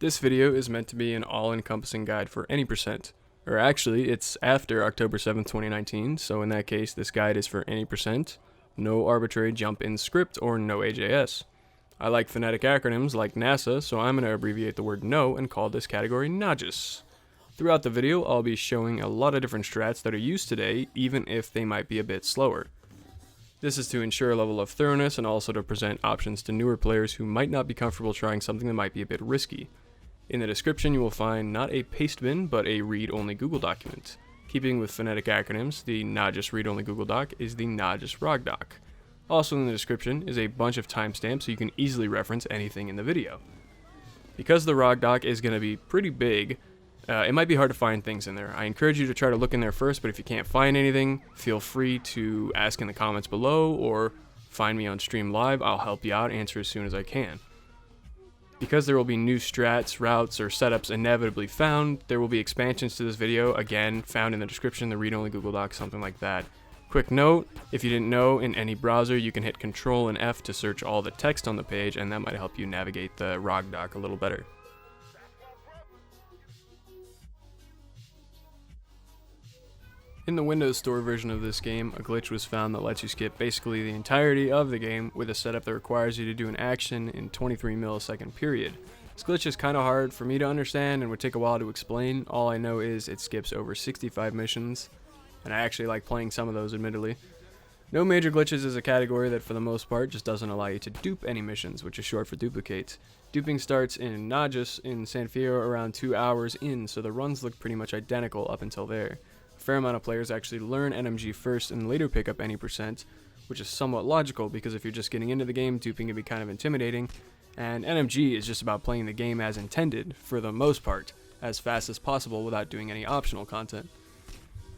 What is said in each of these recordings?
This video is meant to be an all-encompassing guide for any percent. Or actually, it's after October 7th, 2019, so in that case, this guide is for any percent, no arbitrary jump in script, or no AJS. I like phonetic acronyms like NASA, so I'm going to abbreviate the word no and call this category NAJS. Throughout the video, I'll be showing a lot of different strats that are used today, even if they might be a bit slower. This is to ensure a level of thoroughness and also to present options to newer players who might not be comfortable trying something that might be a bit risky. In the description, you will find not a paste bin, but a read-only Google document. Keeping with phonetic acronyms, the NAJS read-only Google Doc is the NAJS ROG Doc. Also in the description is a bunch of timestamps so you can easily reference anything in the video. Because the ROG Doc is going to be pretty big, it might be hard to find things in there. I encourage you to try to look in there first, but if you can't find anything, feel free to ask in the comments below or find me on Stream Live. I'll help you out, answer as soon as I can. Because there will be new strats, routes, or setups inevitably found, there will be expansions to this video, again, found in the description, the read-only Google Doc, something like that. Quick note, if you didn't know, in any browser you can hit Control and F to search all the text on the page, and that might help you navigate the ROG Doc a little better. In the Windows Store version of this game, a glitch was found that lets you skip basically the entirety of the game with a setup that requires you to do an action in 23 millisecond period. This glitch is kind of hard for me to understand and would take a while to explain. All I know is it skips over 65 missions, and I actually like playing some of those, admittedly. No major glitches is a category that for the most part just doesn't allow you to dupe any missions, which is short for duplicate. Duping starts in NAJS in San Fierro around 2 hours in, so the runs look pretty much identical up until there. A fair amount of players actually learn NMG first and later pick up any percent, which is somewhat logical because if you're just getting into the game, duping can be kind of intimidating, and NMG is just about playing the game as intended, for the most part, as fast as possible without doing any optional content.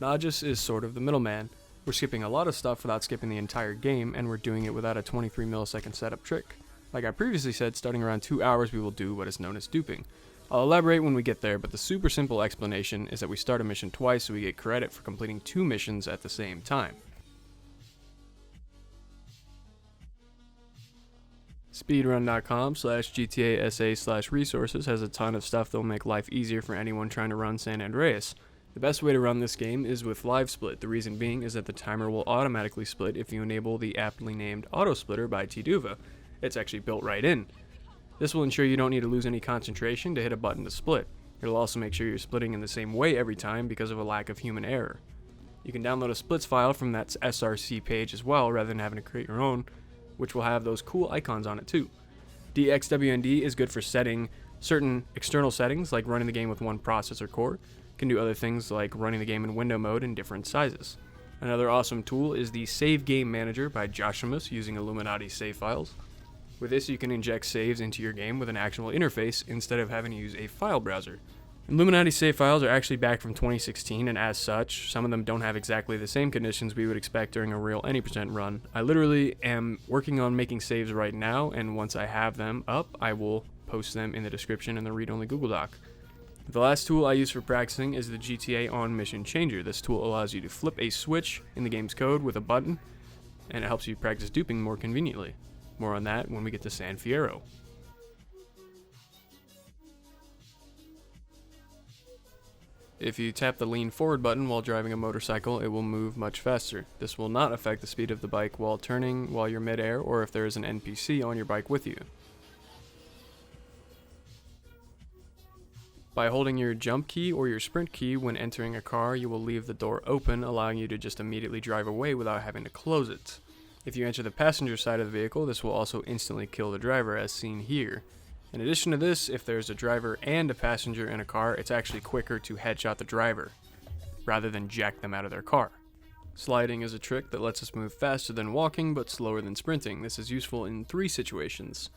NAJS is sort of the middleman. We're skipping a lot of stuff without skipping the entire game, and we're doing it without a 23 millisecond setup trick. Like I previously said, starting around 2 hours we will do what is known as duping. I'll elaborate when we get there, but the super simple explanation is that we start a mission twice so we get credit for completing 2 missions at the same time. Speedrun.com/GTASA/resources has a ton of stuff that will make life easier for anyone trying to run San Andreas. The best way to run this game is with live split. The reason being is that the timer will automatically split if you enable the aptly named auto splitter by Tduva. It's actually built right in. This will ensure you don't need to lose any concentration to hit a button to split. It'll also make sure you're splitting in the same way every time because of a lack of human error. You can download a splits file from that SRC page as well rather than having to create your own, which will have those cool icons on it too. DXWND is good for setting certain external settings like running the game with one processor core. It can do other things like running the game in window mode in different sizes. Another awesome tool is the Save Game Manager by Joshimus using Illuminati save files. With this, you can inject saves into your game with an actual interface instead of having to use a file browser. Illuminati save files are actually back from 2016, and as such, some of them don't have exactly the same conditions we would expect during a real any percent run. I literally am working on making saves right now, and once I have them up, I will post them in the description in the read-only Google Doc. The last tool I use for practicing is the GTA On Mission Changer. This tool allows you to flip a switch in the game's code with a button, and it helps you practice duping more conveniently. More on that when we get to San Fierro. If you tap the lean forward button while driving a motorcycle, it will move much faster. This will not affect the speed of the bike while turning while you're mid-air or if there is an NPC on your bike with you. By holding your jump key or your sprint key when entering a car, you will leave the door open, allowing you to just immediately drive away without having to close it. If you enter the passenger side of the vehicle, this will also instantly kill the driver, as seen here. In addition to this, if there's a driver and a passenger in a car, it's actually quicker to headshot the driver, rather than jack them out of their car. Sliding is a trick that lets us move faster than walking, but slower than sprinting. This is useful in 3 situations.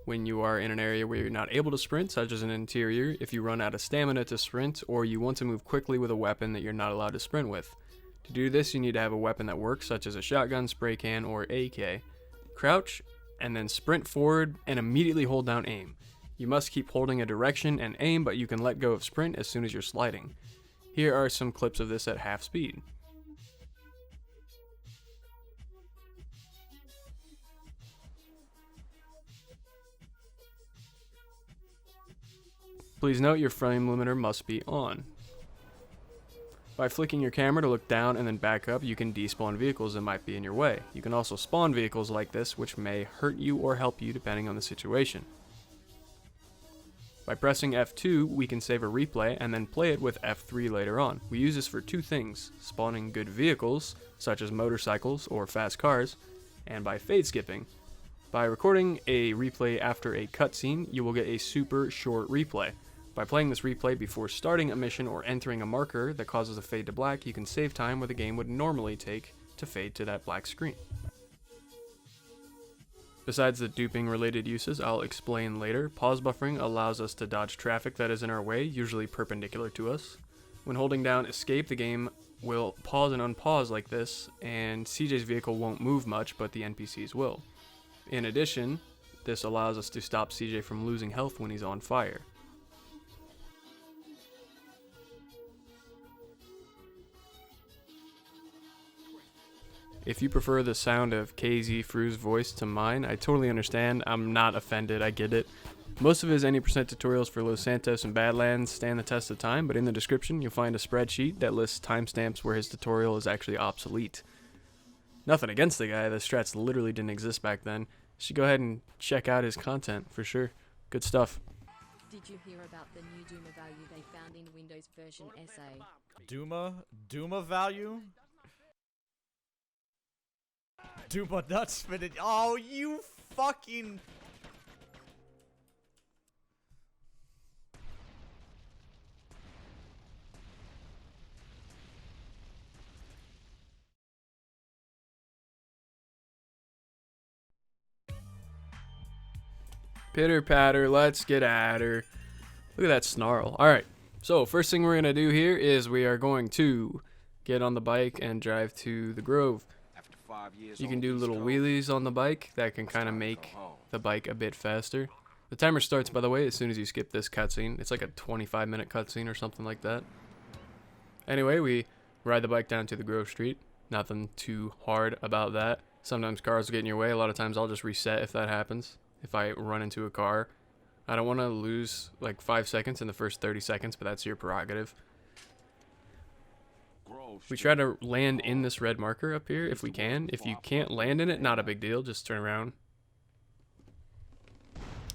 When you are in an area where you're not able to sprint, such as an interior, if you run out of stamina to sprint, or you want to move quickly with a weapon that you're not allowed to sprint with. To do this, you need to have a weapon that works, such as a shotgun, spray can, or AK. Crouch, and then sprint forward, and immediately hold down aim. You must keep holding a direction and aim, but you can let go of sprint as soon as you're sliding. Here are some clips of this at half speed. Please note your frame limiter must be on. By flicking your camera to look down and then back up, you can despawn vehicles that might be in your way. You can also spawn vehicles like this, which may hurt you or help you depending on the situation. By pressing F2, we can save a replay and then play it with F3 later on. We use this for two things: spawning good vehicles, such as motorcycles or fast cars, and by fade skipping. By recording a replay after a cutscene, you will get a super short replay. By playing this replay before starting a mission or entering a marker that causes a fade to black, you can save time where the game would normally take to fade to that black screen. Besides the duping related uses I'll explain later, pause buffering allows us to dodge traffic that is in our way, usually perpendicular to us. When holding down escape, the game will pause and unpause like this, and CJ's vehicle won't move much, but the NPCs will. In addition, this allows us to stop CJ from losing health when he's on fire. If you prefer the sound of KZ Thru's voice to mine, I totally understand. I'm not offended, I get it. Most of his any % tutorials for Los Santos and Badlands stand the test of time, but in the description you'll find a spreadsheet that lists timestamps where his tutorial is actually obsolete. Nothing against the guy, the strats literally didn't exist back then. You should go ahead and check out his content for sure. Good stuff. Did you hear about the new Duma value they found in Windows version SA? Duma value? Duma nuts spinning. Oh, you fucking. Pitter patter, let's get at her. Look at that snarl. Alright, so first thing we're going to do here is we are going to get on the bike and drive to the Grove. You can do little wheelies on the bike that can kind of make the bike a bit faster. The timer starts, by the way, as soon as you skip this cutscene. It's like a 25-minute cutscene or something like that. Anyway, we ride the bike down to the Grove Street. Nothing too hard about that. Sometimes cars will get in your way. A lot of times I'll just reset if that happens. If I run into a car, I don't want to lose like 5 seconds in the first 30 seconds, but that's your prerogative. We try to land in this red marker up here if we can. If you can't land in it, not a big deal, just turn around.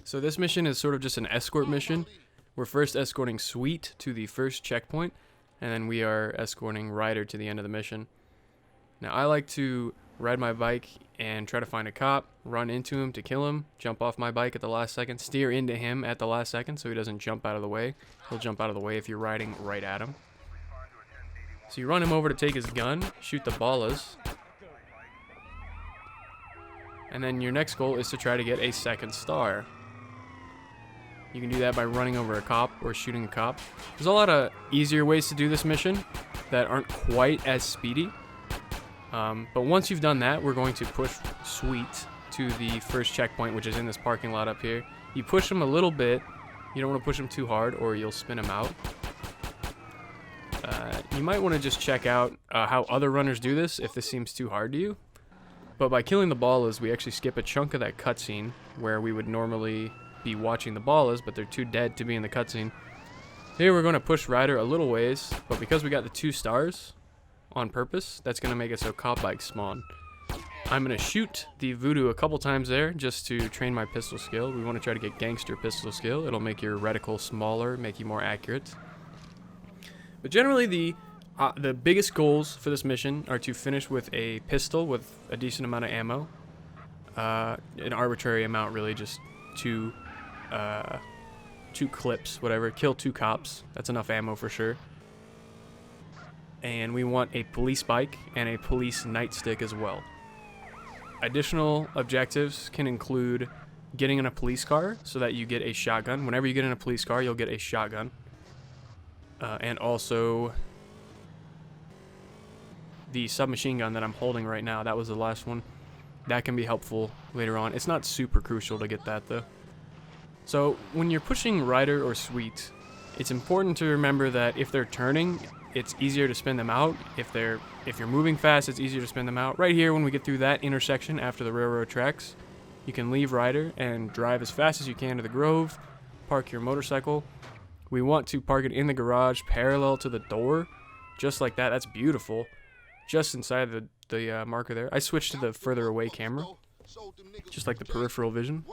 So this mission is sort of just an escort mission. We're first escorting Sweet to the first checkpoint, and then we are escorting Ryder to the end of the mission. Now I like to ride my bike and try to find a cop, run into him to kill him, jump off my bike at the last second, steer into him at the last second so he doesn't jump out of the way. He'll jump out of the way if you're riding right at him. So you run him over to take his gun, shoot the ballas, and then your next goal is to try to get a second star. You can do that by running over a cop or shooting a cop. There's a lot of easier ways to do this mission that aren't quite as speedy. But once you've done that, we're going to push Sweet to the first checkpoint, which is in this parking lot up here. You push him a little bit. You don't want to push him too hard or you'll spin him out. You might want to just check out how other runners do this if this seems too hard to you. But by killing the ballas, we actually skip a chunk of that cutscene where we would normally be watching the ballas, but they're too dead to be in the cutscene. Here we're going to push Ryder a little ways, but because we got the 2 stars on purpose, that's going to make it so cop bikes spawn. I'm going to shoot the voodoo a couple times there just to train my pistol skill. We want to try to get gangster pistol skill. It'll make your reticle smaller, make you more accurate. But generally the biggest goals for this mission are to finish with a pistol with a decent amount of ammo. An arbitrary amount really, just 2 clips, whatever. Kill 2 cops. That's enough ammo for sure. And we want a police bike and a police nightstick as well. Additional objectives can include getting in a police car so that you get a shotgun. Whenever you get in a police car, you'll get a shotgun. And also the submachine gun that I'm holding right now. That was the last one. That can be helpful later on. It's not super crucial to get that though. So when you're pushing Ryder or Sweet, it's important to remember that if they're turning, it's easier to spin them out. If you're moving fast, it's easier to spin them out. Right here, when we get through that intersection after the railroad tracks, you can leave Ryder and drive as fast as you can to the Grove, park your motorcycle, We want to park it in the garage parallel to the door, just like that. That's beautiful. Just inside the marker there. I switched to the further away camera, just like the peripheral vision.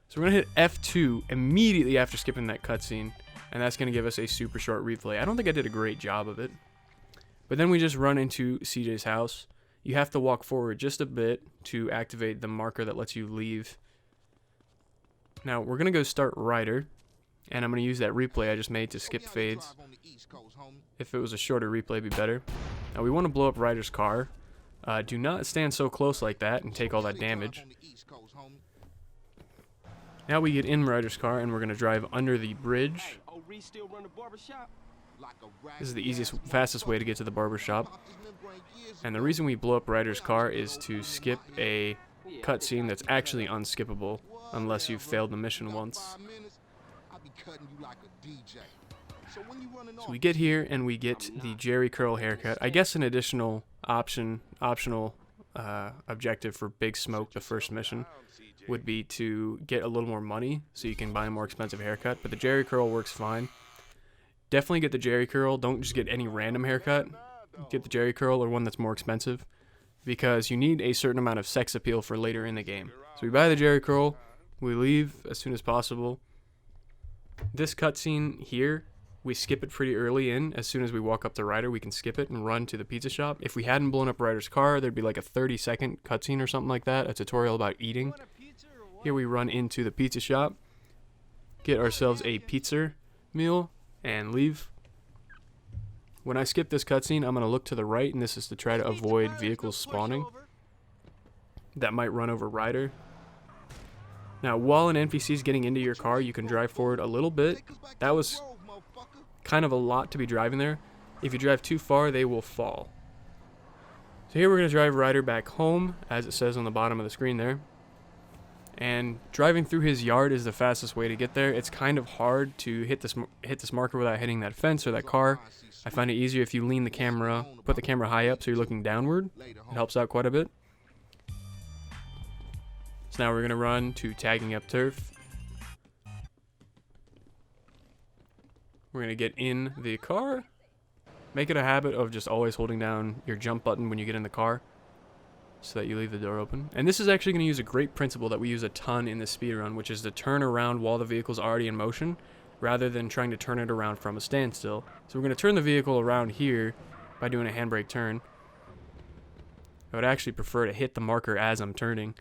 So we're going to hit F2 immediately after skipping that cutscene, and that's going to give us a super short replay. I don't think I did a great job of it. But then we just run into CJ's house. You have to walk forward just a bit to activate the marker that lets you leave. Now, we're going to go start Ryder, and I'm going to use that replay I just made to skip fades. If it was a shorter replay, it'd be better. Now, we want to blow up Ryder's car. Do not stand so close like that and take all that damage. Now we get in Ryder's car, and we're going to drive under the bridge. This is the easiest, fastest way to get to the barbershop. And the reason we blow up Ryder's car is to skip a cutscene that's actually unskippable unless you've failed the mission once. So we get here and we get the Jerry curl haircut. I guess an additional optional objective for Big Smoke, the first mission, would be to get a little more money so you can buy a more expensive haircut. But the Jerry curl works fine. Definitely get the Jerry curl. Don't just get any random haircut. Get the Jerry curl or one that's more expensive, because you need a certain amount of sex appeal for later in the game. So we buy the Jerry curl. We leave as soon as possible. This cutscene here, we skip it pretty early in. As soon as we walk up to Ryder, we can skip it and run to the pizza shop. If we hadn't blown up Ryder's car, there'd be like a 30-second cutscene or something like that, a tutorial about eating. Here we run into the pizza shop, get ourselves a pizza meal, and leave. When I skip this cutscene, I'm going to look to the right, and this is to try to avoid vehicles spawning that might run over Ryder. Now, while an NPC is getting into your car, you can drive forward a little bit. That was kind of a lot to be driving there. If you drive too far, they will fall. So here we're going to drive Ryder back home, as it says on the bottom of the screen there. And driving through his yard is the fastest way to get there. It's kind of hard to hit this marker without hitting that fence or that car. I find it easier if you lean the camera, put the camera high up so you're looking downward. It helps out quite a bit. So now we're going to run to tagging up turf. We're going to get in the car. Make it a habit of just always holding down your jump button when you get in the car, so that you leave the door open. And this is actually going to use a great principle that we use a ton in this speedrun, which is to turn around while the vehicle's already in motion, rather than trying to turn it around from a standstill. So we're going to turn the vehicle around here by doing a handbrake turn. I would actually prefer to hit the marker as I'm turning,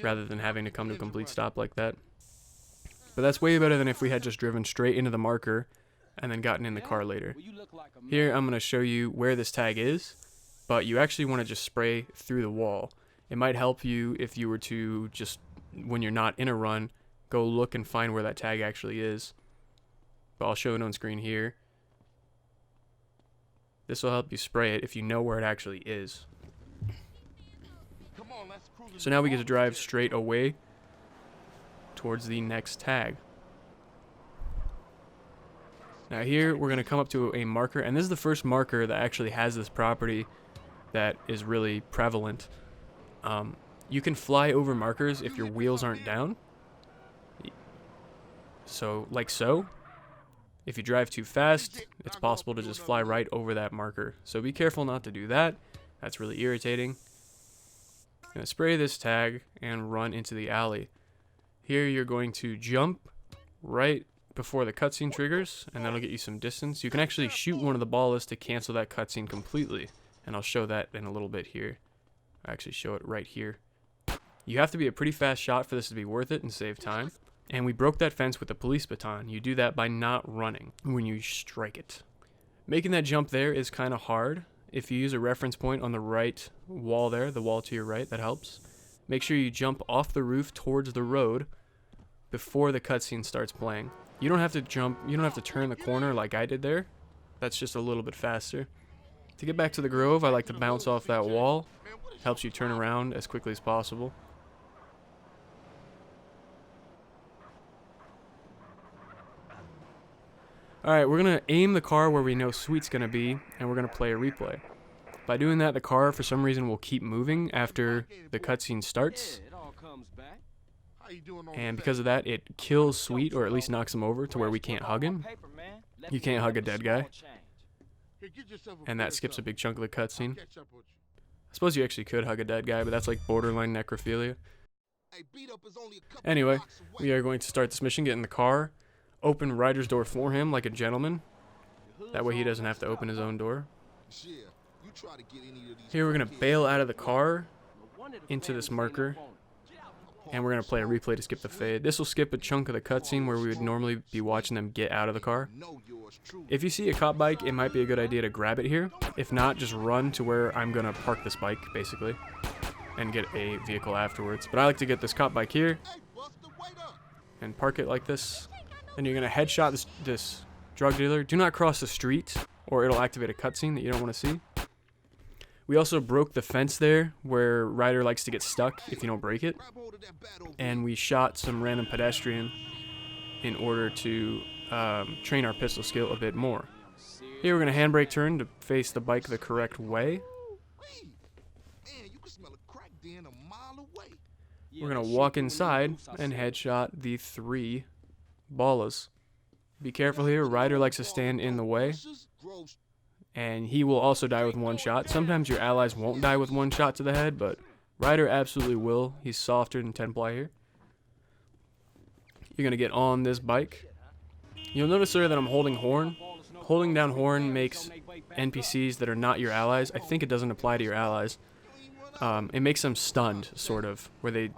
rather than having to come to a complete stop like that. But that's way better than if we had just driven straight into the marker and then gotten in the car later. Here I'm going to show you where this tag is, but you actually want to just spray through the wall. It might help you if you were to just, when you're not in a run, go look and find where that tag actually is. But I'll show it on screen here. This will help you spray it if you know where it actually is. So now we get to drive straight away towards the next tag. Now here we're going to come up to a marker, and this is the first marker that actually has this property that is really prevalent. You can fly over markers if your wheels aren't down. So, like so. If you drive too fast, it's possible to just fly right over that marker. So be careful not to do that. That's really irritating. I'm going to spray this tag and run into the alley. Here you're going to jump right before the cutscene triggers, and that'll get you some distance. You can actually shoot one of the ballas to cancel that cutscene completely, and I'll show that in a little bit here. I actually show it right here. You have to be a pretty fast shot for this to be worth it and save time. And we broke that fence with a police baton. You do that by not running when you strike it. Making that jump there is kind of hard. If you use a reference point on the right wall there, the wall to your right, that helps. Make sure you jump off the roof towards the road before the cutscene starts playing. You don't have to jump, you don't have to turn the corner like I did there. That's just a little bit faster. To get back to the Grove, I like to bounce off that wall. Helps you turn around as quickly as possible. Alright, we're going to aim the car where we know Sweet's going to be, and we're going to play a replay. By doing that, the car, for some reason, will keep moving after the cutscene starts. And because of that, it kills Sweet, or at least knocks him over to where we can't hug him. You can't hug a dead guy. And that skips a big chunk of the cutscene. I suppose you actually could hug a dead guy, but that's like borderline necrophilia. Anyway, we are going to start this mission, get in the car, open Ryder's door for him like a gentleman. That way he doesn't have to open his own door. Here we're going to bail out of the car into this marker. And we're going to play a replay to skip the fade. This will skip a chunk of the cutscene where we would normally be watching them get out of the car. If you see a cop bike, it might be a good idea to grab it here. If not, just run to where I'm going to park this bike, basically, and get a vehicle afterwards. But I like to get this cop bike here and park it like this. Then you're going to headshot this drug dealer. Do not cross the street, or it'll activate a cutscene that you don't want to see. We also broke the fence there where Ryder likes to get stuck if you don't break it. And we shot some random pedestrian in order to train our pistol skill a bit more. Here we're going to handbrake turn to face the bike the correct way. We're going to walk inside and headshot the 3 ballas. Be careful here. Ryder likes to stand in the way. And he will also die with 1 shot. Sometimes your allies won't die with 1 shot to the head, but Ryder absolutely will. He's softer than 10-ply here. You're going to get on this bike. You'll notice there that I'm holding horn. Holding down horn makes NPCs that are not your allies. I think it doesn't apply to your allies. It makes them stunned, sort of, where they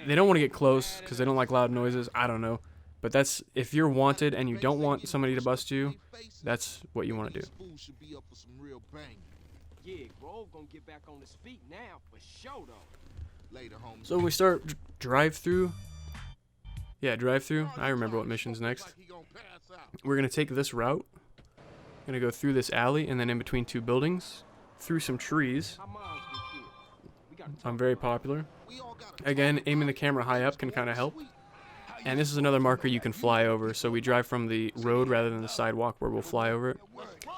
don't want to get close because they don't like loud noises. I don't know. But that's, if you're wanted and you don't want somebody to bust you, that's what you want to do. So we start drive-through. Yeah, drive-through. I remember what mission's next. We're going to take this route. Going to go through this alley and then in between 2 buildings. Through some trees. I'm very popular. Again, aiming the camera high up can kind of help. And this is another marker you can fly over, so we drive from the road rather than the sidewalk where we'll fly over it.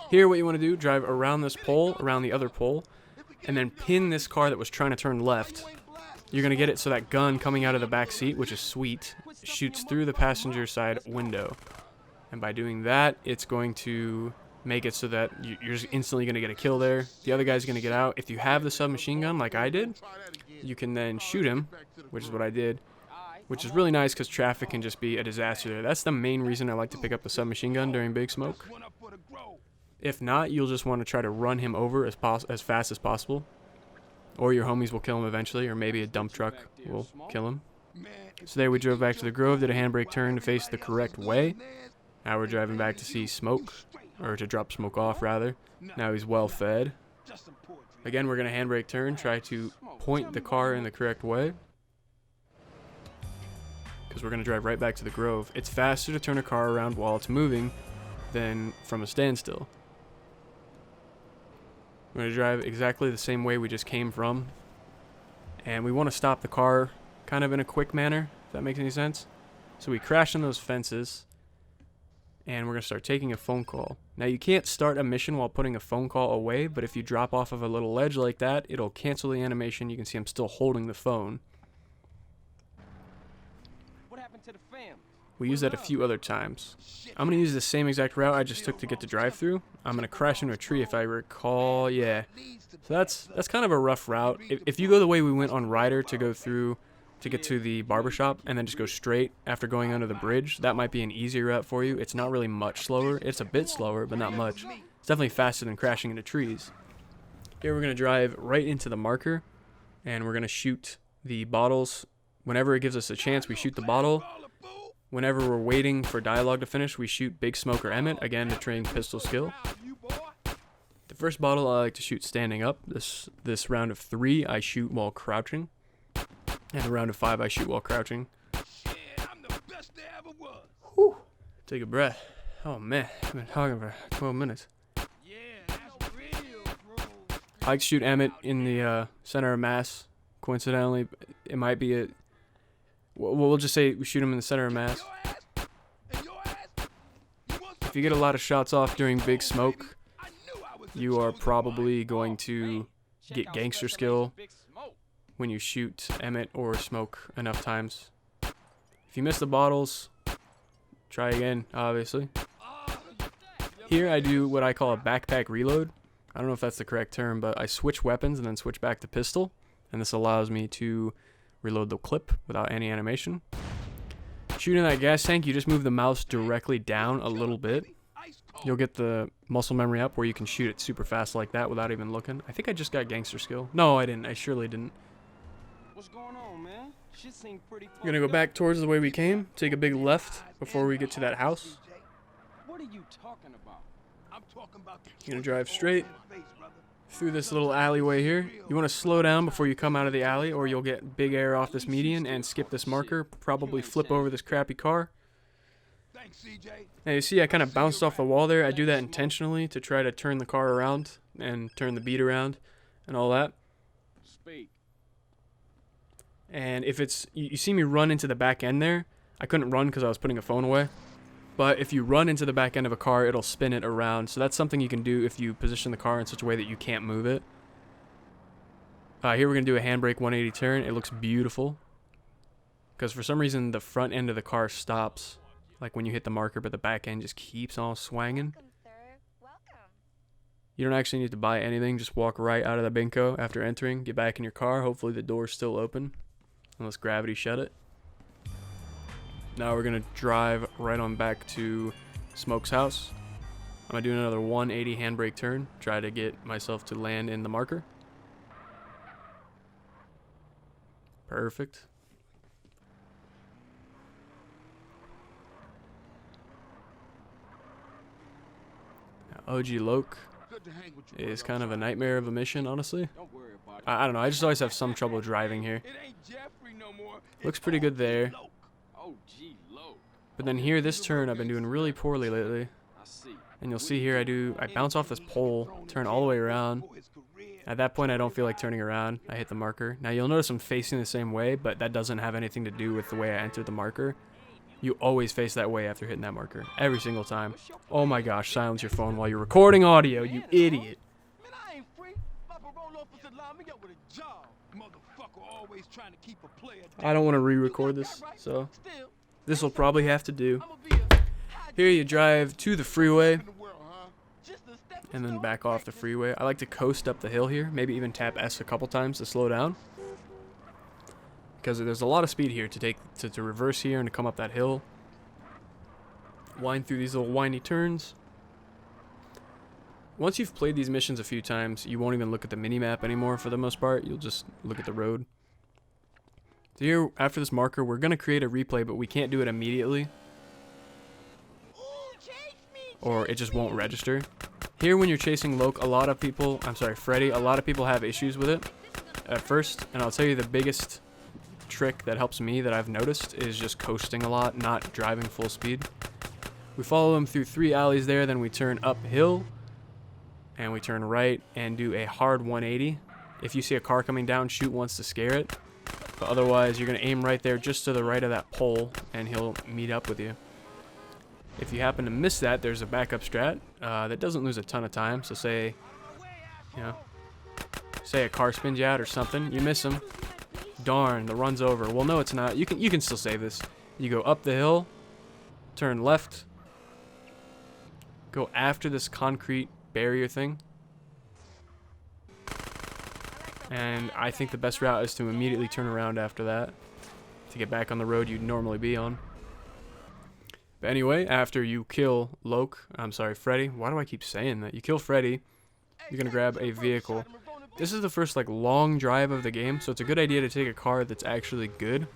Here what you want to do, drive around this pole, around the other pole, and then pin this car that was trying to turn left. You're going to get it so that gun coming out of the back seat, which is Sweet, shoots through the passenger side window. And by doing that, it's going to make it so that you're just instantly going to get a kill there. The other guy's going to get out. If you have the submachine gun like I did, you can then shoot him, which is what I did. Which is really nice because traffic can just be a disaster there. That's the main reason I like to pick up the submachine gun during Big Smoke. If not, you'll just want to try to run him over as fast as possible. Or your homies will kill him eventually, or maybe a dump truck will kill him. So there we drove back to the Grove, did a handbrake turn to face the correct way. Now we're driving back to see Smoke, or to drop Smoke off rather. Now he's well fed. Again, we're going to handbrake turn, try to point the car in the correct way. Because we're going to drive right back to the Grove. It's faster to turn a car around while it's moving than from a standstill. We're going to drive exactly the same way we just came from. And we want to stop the car kind of in a quick manner, if that makes any sense. So we crash on those fences. And we're going to start taking a phone call. Now you can't start a mission while putting a phone call away, but if you drop off of a little ledge like that, it'll cancel the animation. You can see I'm still holding the phone. We use that a few other times. I'm going to use the same exact route I just took to get to drive-through. I'm going to crash into a tree if I recall. Yeah. So that's kind of a rough route. If you go the way we went on Ryder to go through to get to the barbershop and then just go straight after going under the bridge, that might be an easier route for you. It's not really much slower. It's a bit slower, but not much. It's definitely faster than crashing into trees. Here we're going to drive right into the marker, and we're going to shoot the bottles. Whenever it gives us a chance, we shoot the bottle. Whenever we're waiting for dialogue to finish, we shoot Big Smoke or Emmett, again to train pistol skill. The first bottle I like to shoot standing up. This round of 3 I shoot while crouching. And the round of 5 I shoot while crouching. Whew. Take a breath. Oh man, I've been talking for 12 minutes. I like to shoot Emmett in the center of mass. Coincidentally, it might be a... We'll just say we shoot him in the center of mass. If you get a lot of shots off during Big Smoke, you are probably going to get gangster skill when you shoot Emmett or Smoke enough times. If you miss the bottles, try again, obviously. Here I do what I call a backpack reload. I don't know if that's the correct term, but I switch weapons and then switch back to pistol. And this allows me to reload the clip without any animation. Shooting that gas tank, you just move the mouse directly down a little bit. You'll get the muscle memory up where you can shoot it super fast like that without even looking. I think I just got gangster skill. No, I didn't. I surely didn't. What's going on, man? Shit seemed pretty. We're gonna go back towards the way we came. Take a big left before we get to that house. What are you talking about? I'm talking about You're gonna drive straight through this little alleyway here. You want to slow down before you come out of the alley, or you'll get big air off this median and skip this marker. Probably flip over this crappy car. Now you see I kind of bounced off the wall there. I do that intentionally to try to turn the car around and turn the beat around and all that. Speak. And if it's, you see me run into the back end there. I couldn't run because I was putting a phone away. But if you run into the back end of a car, it'll spin it around. So that's something you can do if you position the car in such a way that you can't move it. Here we're going to do a handbrake 180 turn. It looks beautiful. Because for some reason the front end of the car stops. Like when you hit the marker, but the back end just keeps on swanging. Welcome, sir. Welcome. You don't actually need to buy anything. Just walk right out of the bingo after entering. Get back in your car. Hopefully the door's still open. Unless gravity shut it. Now we're going to drive right on back to Smoke's house. I'm going to do another 180 handbrake turn. Try to get myself to land in the marker. Perfect. OG Loke is kind of a nightmare of a mission, honestly. Don't worry about it. I don't know, I just always have some trouble driving here. Looks pretty good there. Oh, gee, low. But then here, this turn, I've been doing really poorly lately. I see. And you'll see here, I bounce off this pole, turn all the way around. At that point, I don't feel like turning around. I hit the marker. Now, you'll notice I'm facing the same way, but that doesn't have anything to do with the way I entered the marker. You always face that way after hitting that marker. Every single time. Oh my gosh, silence your phone while you're recording audio, you idiot. Man, I ain't free. Papa roll officer line me up with a job. Motherfucker always trying to keep a player down. I don't want to re-record this, so Still, this will probably have to do. I'ma be a Here you drive to the freeway in the world, huh? Just a step and then back off the freeway. I like to coast up the hill here, maybe even tap S a couple times to slow down. Because there's a lot of speed here to take to reverse here and to come up that hill. Wind through these little windy turns. Once you've played these missions a few times, you won't even look at the mini-map anymore for the most part. You'll just look at the road. So here, after this marker, we're going to create a replay, but we can't do it immediately. Or it just won't register. Here, when you're chasing Freddy, a lot of people have issues with it at first. And I'll tell you the biggest trick that helps me that I've noticed is just coasting a lot, not driving full speed. We follow him through 3 alleys there, then we turn uphill and we turn right and do a hard 180. If you see a car coming down, shoot once to scare it, but otherwise you're going to aim right there just to the right of that pole and he'll meet up with you. If you happen to miss that, there's a backup strat that doesn't lose a ton of time. So say a car spins you out or something, you miss him. Darn, the run's over. Well, no, it's not. You can still save this. You go up the hill, turn left, go after this concrete barrier thing, and I think the best route is to immediately turn around after that to get back on the road you'd normally be on. But anyway, after you kill Freddy. Why do I keep saying that? You kill Freddy, you're gonna grab a vehicle. This is the first long drive of the game, so it's a good idea to take a car that's actually good.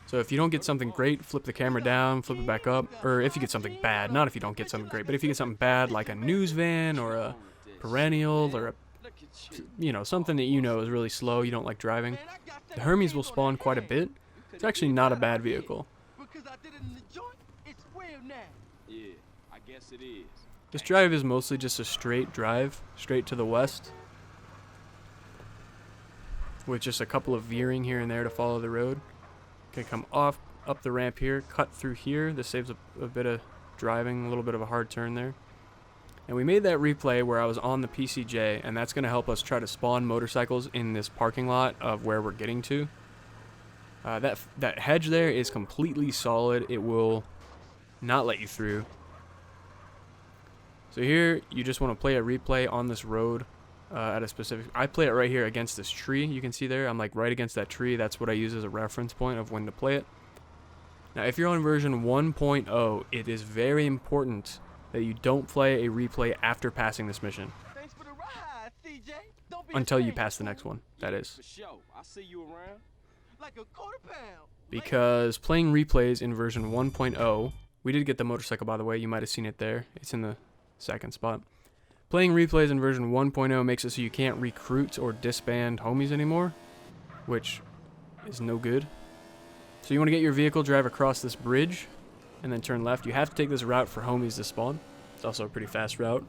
So if you don't get something great, flip the camera down, flip it back up. Or if you get something bad, not if you don't get something great, but if you get something bad like a news van or a perennial or something that is really slow, you don't like driving, the Hermes will spawn quite a bit. It's actually not a bad vehicle. because I did it in the joint. It's real now. Yeah, I guess it is. This drive is mostly just a straight drive, straight to the west, with just a couple of veering here and there to follow the road. Okay, come up the ramp here, cut through here. This saves a bit of driving, a little bit of a hard turn there. And we made that replay where I was on the PCJ, and that's going to help us try to spawn motorcycles in this parking lot of where we're getting to. That hedge there is completely solid. It will not let you through. So here, you just want to play a replay on this road at a specific... I play it right here against this tree. You can see there, I'm like right against that tree. That's what I use as a reference point of when to play it. Now, if you're on version 1.0, it is very important that you don't play a replay after passing this mission. Thanks for the ride, CJ. Don't be Until you ashamed, pass the next one, that is. For sure. I see you around. like a quarter pound. Because playing replays in version 1.0... We did get the motorcycle, by the way. You might have seen it there. It's in the second spot. Playing replays in version 1.0 makes it so you can't recruit or disband homies anymore, which is no good. So you want to get your vehicle, drive across this bridge, and then turn left. You have to take this route for homies to spawn. It's also a pretty fast route.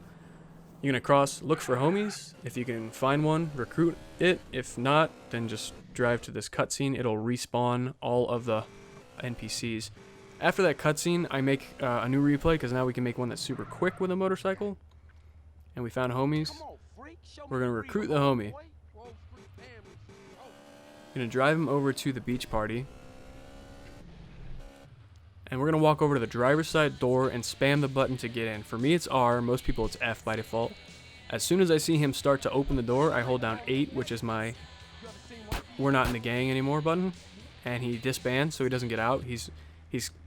You're going to cross, look for homies. If you can find one, recruit it. If not, then just drive to this cutscene. It'll respawn all of the NPCs. After that cutscene, I make a new replay because now we can make one that's super quick with a motorcycle. And we found homies. We're going to recruit the homie. Going to drive him over to the beach party. And we're going to walk over to the driver's side door and spam the button to get in. For me, it's R. Most people, it's F by default. As soon as I see him start to open the door, I hold down 8, which is my "we're not in the gang anymore" button. And he disbands, so he doesn't get out. He's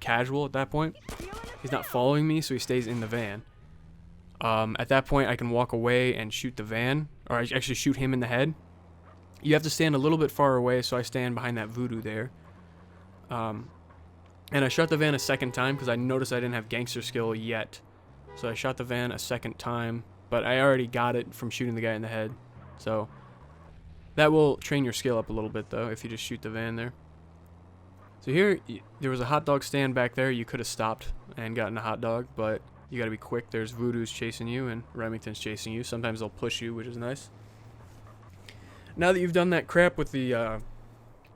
casual at that point. He's not following me, so he stays in the van. At that point, I can walk away and shoot the van, or I actually shoot him in the head. You have to stand a little bit far away, so I stand behind that voodoo there. And I shot the van a second time because I noticed I didn't have gangster skill yet. So I shot the van a second time, but I already got it from shooting the guy in the head. So that will train your skill up a little bit, though, if you just shoot the van there. So here, there was a hot dog stand back there. You could have stopped and gotten a hot dog, but you got to be quick. There's Voodoo's chasing you and Remington's chasing you. Sometimes they'll push you, which is nice. Now that you've done that crap with the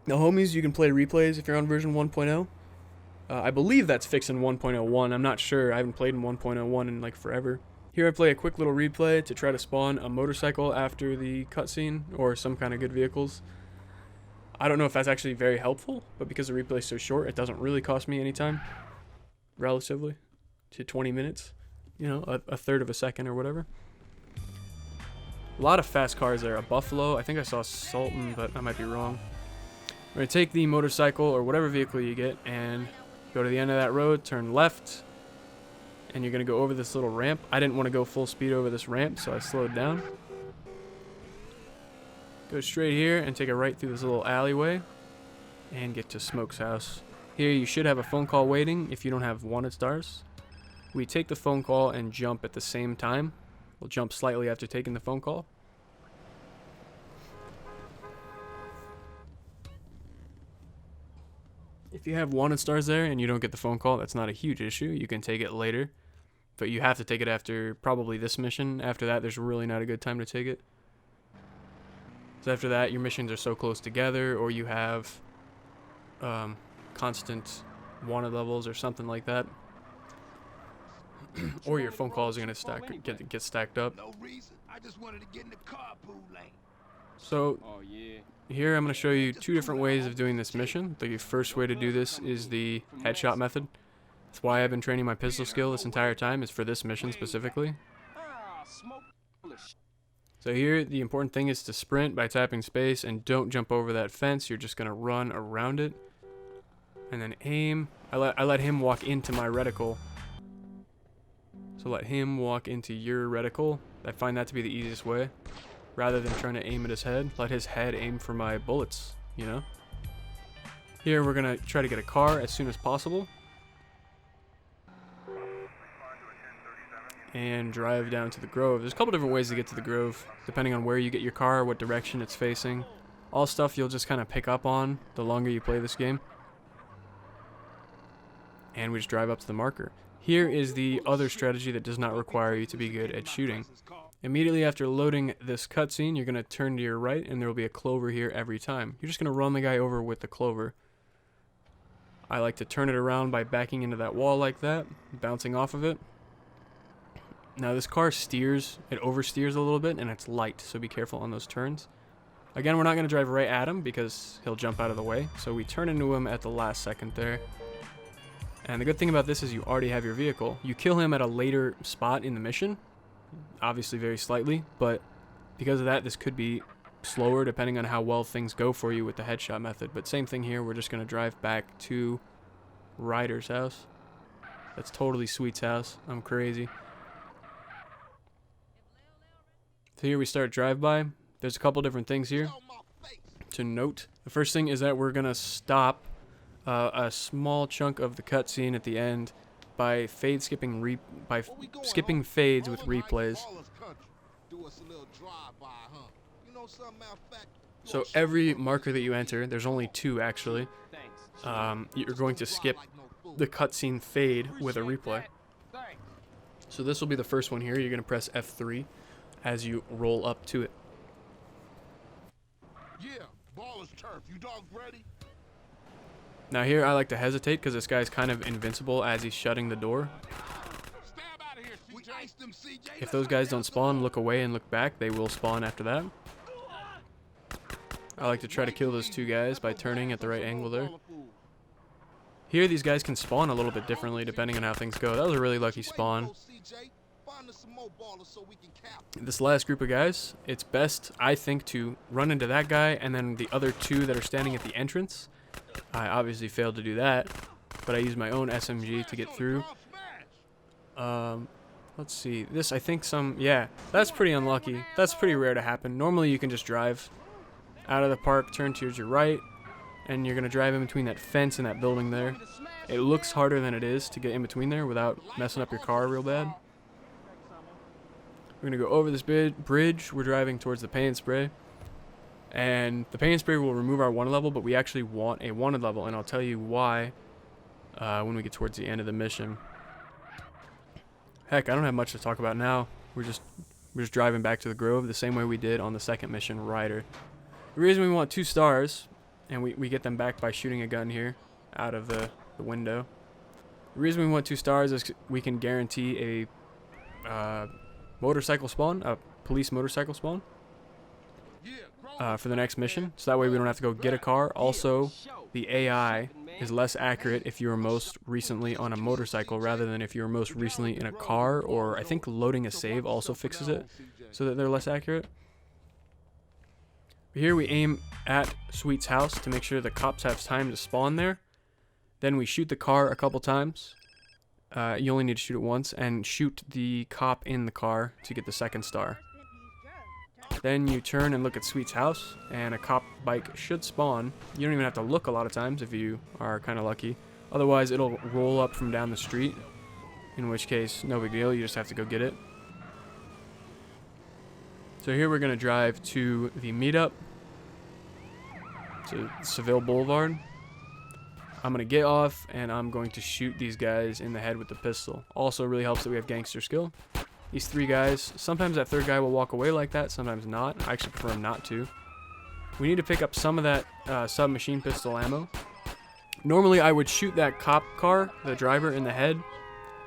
homies, you can play replays if you're on version 1.0. I believe that's fixed in 1.01. I'm not sure. I haven't played in 1.01 in like forever. Here I play a quick little replay to try to spawn a motorcycle after the cutscene or some kind of good vehicles. I don't know if that's actually very helpful, but because the replay is so short, it doesn't really cost me any time, relatively, to 20 minutes, you know, a third of a second or whatever. A lot of fast cars there. A Buffalo, I think I saw Sultan, but I might be wrong. We're going to take the motorcycle or whatever vehicle you get and go to the end of that road, turn left, and you're going to go over this little ramp. I didn't want to go full speed over this ramp, so I slowed down. Go straight here and take a right through this little alleyway and get to Smoke's house. Here you should have a phone call waiting if you don't have wanted stars. We take the phone call and jump at the same time. We'll jump slightly after taking the phone call. If you have wanted stars there and you don't get the phone call, that's not a huge issue. You can take it later, but you have to take it after probably this mission. After that, there's really not a good time to take it. So after that, your missions are so close together, or you have constant wanted levels or something like that. Or your phone calls are going to get stacked up. No reason. I just wanted to get in the carpool lane. So Oh, yeah. here I'm going to show you 2 different ways of doing this mission. The first way to do this is the headshot method. That's why I've been training my pistol skill this entire time, is for this mission specifically. Ah, smoke. So here, the important thing is to sprint by tapping space and don't jump over that fence. You're just going to run around it. And then aim. I let him walk into my reticle. So let him walk into your reticle. I find that to be the easiest way. Rather than trying to aim at his head, let his head aim for my bullets, you know? Here, we're going to try to get a car as soon as possible. And drive down to the Grove. There's a couple different ways to get to the Grove, depending on where you get your car, what direction it's facing. All stuff you'll just kind of pick up on the longer you play this game. And we just drive up to the marker. Here is the other strategy that does not require you to be good at shooting. Immediately after loading this cutscene, you're going to turn to your right, and there will be a clover here every time. You're just going to run the guy over with the clover. I like to turn it around by backing into that wall like that, bouncing off of it. Now this car steers, it oversteers a little bit, and it's light, so be careful on those turns. Again, we're not going to drive right at him because he'll jump out of the way. So we turn into him at the last second there. And the good thing about this is you already have your vehicle. You kill him at a later spot in the mission, obviously very slightly, but because of that, this could be slower depending on how well things go for you with the headshot method. But same thing here, we're just going to drive back to Ryder's house. That's totally Sweet's house. I'm crazy. So here we start drive-by. There's a couple different things here to note. The first thing is that we're going to stop a small chunk of the cutscene at the end by skipping fades with replays. So every marker that you enter, there's only 2 actually, you're going to skip the cutscene fade with a replay. So this will be the first one here. You're going to press F3 as you roll up to it. Yeah, ball is turf. You dogs ready? Now here I like to hesitate because this guy's kind of invincible as he's shutting the door. Stab out of here, CJ. We iced them, CJ. If those guys don't spawn, look away and look back. They will spawn after that. I like to try to kill those 2 guys by turning at the right angle there. Here these guys can spawn a little bit differently depending on how things go. That was a really lucky spawn. This last group of guys, it's best, I think, to run into that guy and then the other 2 that are standing at the entrance. I obviously failed to do that, but I used my own SMG to get through. Let's see. This, I think yeah, that's pretty unlucky. That's pretty rare to happen. Normally you can just drive out of the park, turn towards your right, and you're going to drive in between that fence and that building there. It looks harder than it is to get in between there without messing up your car real bad. We're going to go over this bridge. We're driving towards the paint spray. And the paint spray will remove our 1 level, but we actually want a 1 level, and I'll tell you why when we get towards the end of the mission. Heck, I don't have much to talk about now. We're just driving back to the Grove the same way we did on the second mission, Ryder. The reason we want 2 stars, and we get them back by shooting a gun here out of the window. The reason we want 2 stars is we can guarantee a motorcycle spawn, a police motorcycle spawn. For the next mission, so that way we don't have to go get a car. Also, the AI is less accurate if you were most recently on a motorcycle rather than if you were most recently in a car, or I think loading a save also fixes it so that they're less accurate. Here we aim at Sweet's house to make sure the cops have time to spawn there. Then we shoot the car a couple times. You only need to shoot it once, and shoot the cop in the car to get the 2nd star. Then you turn and look at Sweet's house, and a cop bike should spawn. You don't even have to look a lot of times if you are kind of lucky. Otherwise, it'll roll up from down the street, in which case, no big deal, you just have to go get it. So here we're going to drive to the meetup, to Seville Boulevard. I'm going to get off, and I'm going to shoot these guys in the head with the pistol. Also really helps that we have gangster skill. These 3 guys, sometimes that 3rd guy will walk away like that, sometimes not. I actually prefer him not to. We need to pick up some of that submachine pistol ammo. Normally I would shoot that cop car, the driver, in the head.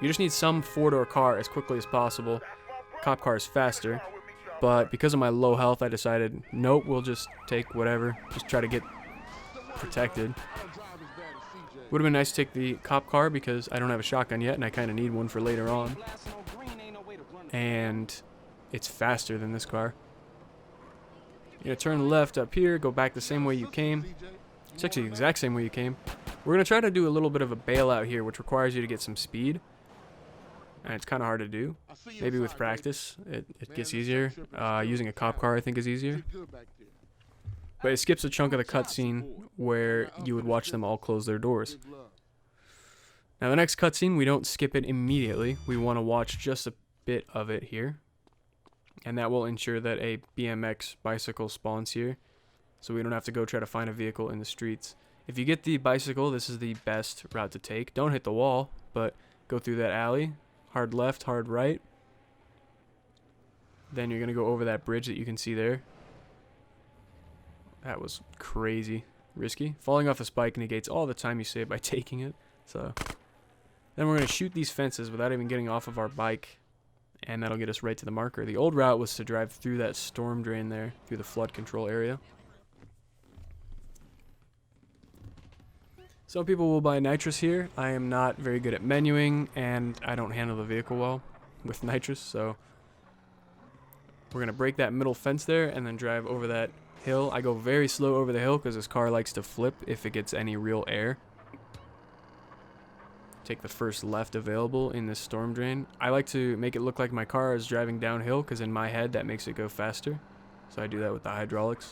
You just need some 4-door car as quickly as possible. Cop car is faster. But because of my low health, I decided, nope, we'll just take whatever. Just try to get protected. Would have been nice to take the cop car because I don't have a shotgun yet, and I kind of need one for later on. And it's faster than this car. You're going to turn left up here, go back the same way you came. It's actually the exact same way you came. We're going to try to do a little bit of a bailout here, which requires you to get some speed. And it's kind of hard to do. Maybe with practice, it gets easier. Using a cop car, I think, is easier. But it skips a chunk of the cutscene where you would watch them all close their doors. Now, the next cutscene, we don't skip it immediately. We want to watch just a bit of it here, and that will ensure that a BMX bicycle spawns here, so we don't have to go try to find a vehicle in the streets. If you get the bicycle, this is the best route to take. Don't hit the wall, but go through that alley, hard left, hard right. Then you're going to go over that bridge that you can see there. That was crazy risky. Falling off this bike negates all the time you save by taking it. So then we're going to shoot these fences without even getting off of our bike, and that'll get us right to the marker. The old route was to drive through that storm drain there, through the flood control area. Some people will buy nitrous here. I am not very good at menuing, and I don't handle the vehicle well with nitrous, so we're going to break that middle fence there and then drive over that hill. I go very slow over the hill because this car likes to flip if it gets any real air. Take the first left available in this storm drain. I like to make it look like my car is driving downhill because in my head that makes it go faster. So I do that with the hydraulics.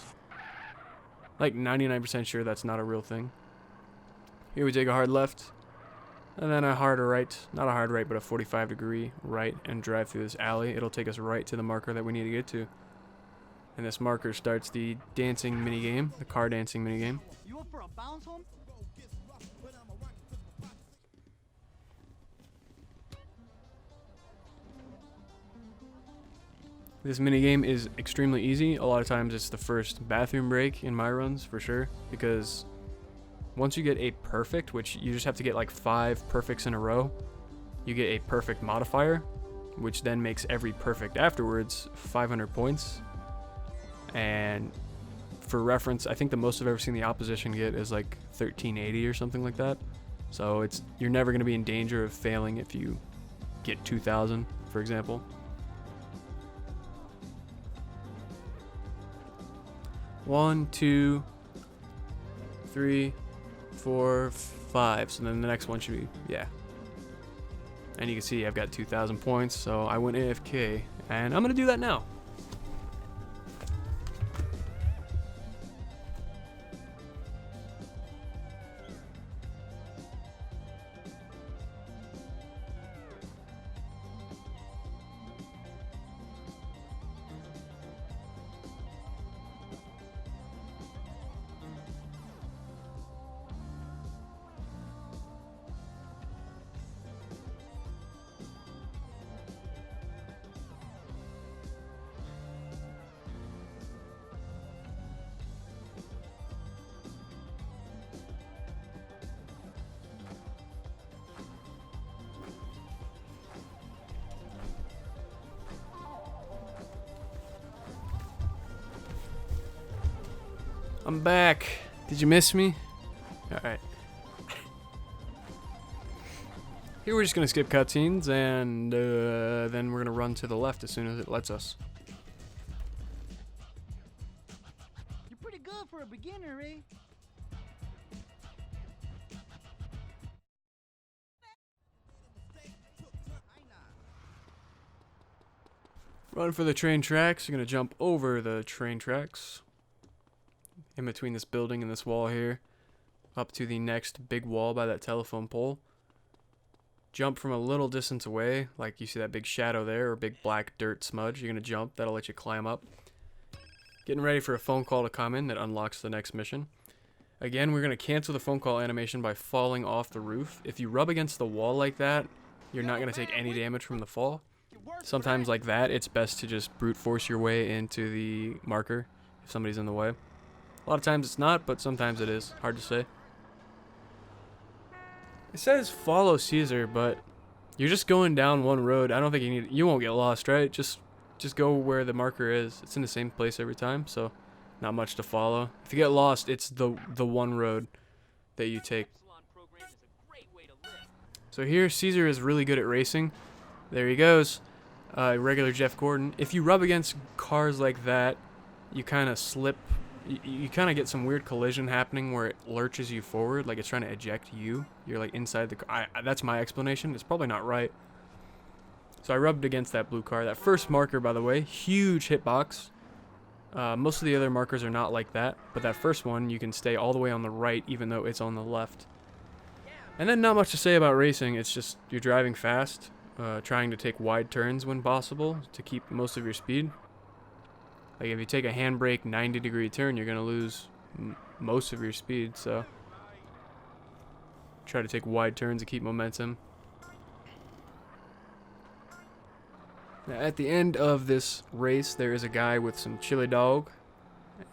Like 99% sure that's not a real thing. Here we take a hard left and then a hard right. Not a hard right, but a 45-degree right, and drive through this alley. It'll take us right to the marker that we need to get to. And this marker starts the dancing minigame, the car dancing minigame. You up for a bounce home? This minigame is extremely easy. A lot of times it's the first bathroom break in my runs for sure, because once you get a perfect, which you just have to get like 5 perfects in a row, you get a perfect modifier, which then makes every perfect afterwards 500 points. And for reference, I think the most I've ever seen the opposition get is like 1380 or something like that. So you're never going to be in danger of failing if you get 2000, for example. 1, 2, 3, 4, 5. So then the next one should be, yeah. And you can see I've got 2,000 points, so I went AFK, and I'm gonna do that now. I'm back. Did you miss me? Alright. Here we're just going to skip cutscenes, and then we're going to run to the left as soon as it lets us. You're pretty good for a beginner, eh? Run for the train tracks. You're going to jump over the train tracks. In between this building and this wall here, up to the next big wall by that telephone pole. Jump from a little distance away, like you see that big shadow there, or big black dirt smudge. You're going to jump, that'll let you climb up. Getting ready for a phone call to come in that unlocks the next mission. Again, we're going to cancel the phone call animation by falling off the roof. If you rub against the wall like that, you're not going to take any damage from the fall. Sometimes like that, it's best to just brute force your way into the marker if somebody's in the way. A lot of times it's not, but sometimes it is. Hard to say. It says follow Cesar, but you're just going down one road. I don't think you won't get lost, right? Just go where the marker is. It's in the same place every time, so not much to follow. If you get lost, it's the one road that you take. So here, Cesar is really good at racing. There he goes. Regular Jeff Gordon. If you rub against cars like that, you kind of slip. You kind of get some weird collision happening where it lurches you forward, like it's trying to eject you. You're like inside the car. That's my explanation. It's probably not right. So I rubbed against that blue car. That first marker, by the way, huge hitbox. Most of the other markers are not like that, but that first one, you can stay all the way on the right even though it's on the left. And then not much to say about racing. It's just you're driving fast, trying to take wide turns when possible to keep most of your speed. Like if you take a handbrake 90-degree turn, you're going to lose most of your speed, so try to take wide turns to keep momentum. Now, at the end of this race, there is a guy with some chili dog,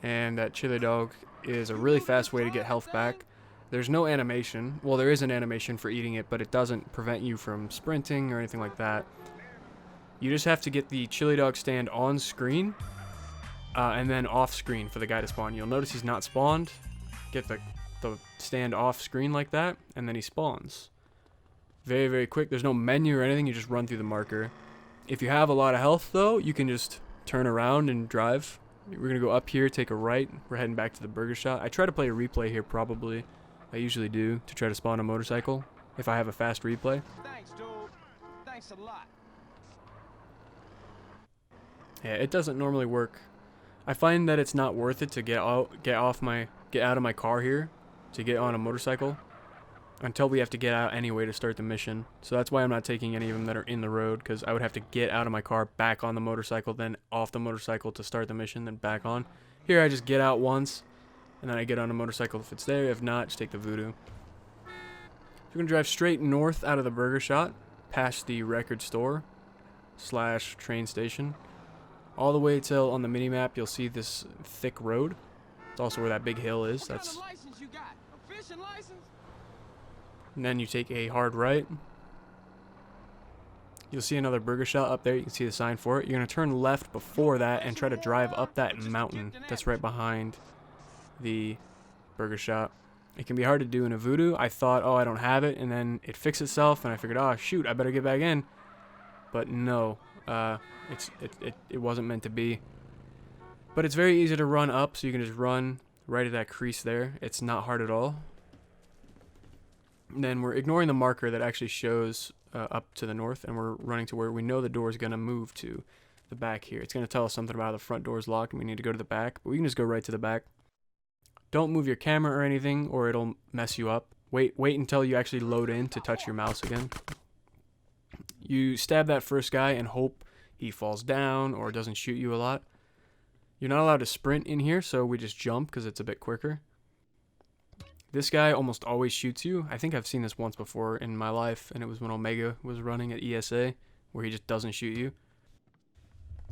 and that chili dog is a really fast way to get health back. There's no animation. Well, there is an animation for eating it, but it doesn't prevent you from sprinting or anything like that. You just have to get the chili dog stand on screen. And then off screen for the guy to spawn. You'll notice he's not spawned. Get the to stand off screen like that, and then he spawns. Very, very quick. There's no menu or anything. You just run through the marker. If you have a lot of health, though, you can just turn around and drive. We're going to go up here, take a right. We're heading back to the burger shop. I try to play a replay here, probably. I usually do, to try to spawn a motorcycle if I have a fast replay. Thanks, dude. Thanks a lot. Yeah, it doesn't normally work. I find that it's not worth it to get out of my car here to get on a motorcycle until we have to get out anyway to start the mission. So that's why I'm not taking any of them that are in the road, because I would have to get out of my car, back on the motorcycle, then off the motorcycle to start the mission, then back on. Here I just get out once, and then I get on a motorcycle if it's there. If not, just take the Voodoo. We're going to drive straight north out of the burger shop, past the record store / train station. All the way till on the minimap you'll see this thick road. It's also where that big hill is. What That's kind of license you got? A fishing license? And then you take a hard right. You'll see another burger shop up there. You can see the sign for it. You're going to turn left before that and try to drive up that mountain that's right behind the burger shop. It can be hard to do in a Voodoo. I thought, oh, I don't have it, and then it fixed itself, and I figured, oh, shoot, I better get back in. But no, it wasn't meant to be. But it's very easy to run up, so you can just run right at that crease there. It's not hard at all. And then we're ignoring the marker that actually shows up to the north, and we're running to where we know the door is going to move to the back here. It's going to tell us something about the front door is locked and we need to go to the back, but we can just go right to the back. Don't move your camera or anything, or it'll mess you up. Wait until you actually load in to touch your mouse again. You stab that first guy and hope he falls down or doesn't shoot you a lot. You're not allowed to sprint in here, so we just jump because it's a bit quicker. This guy almost always shoots you. I think I've seen this once before in my life, and it was when Omega was running at ESA, where he just doesn't shoot you.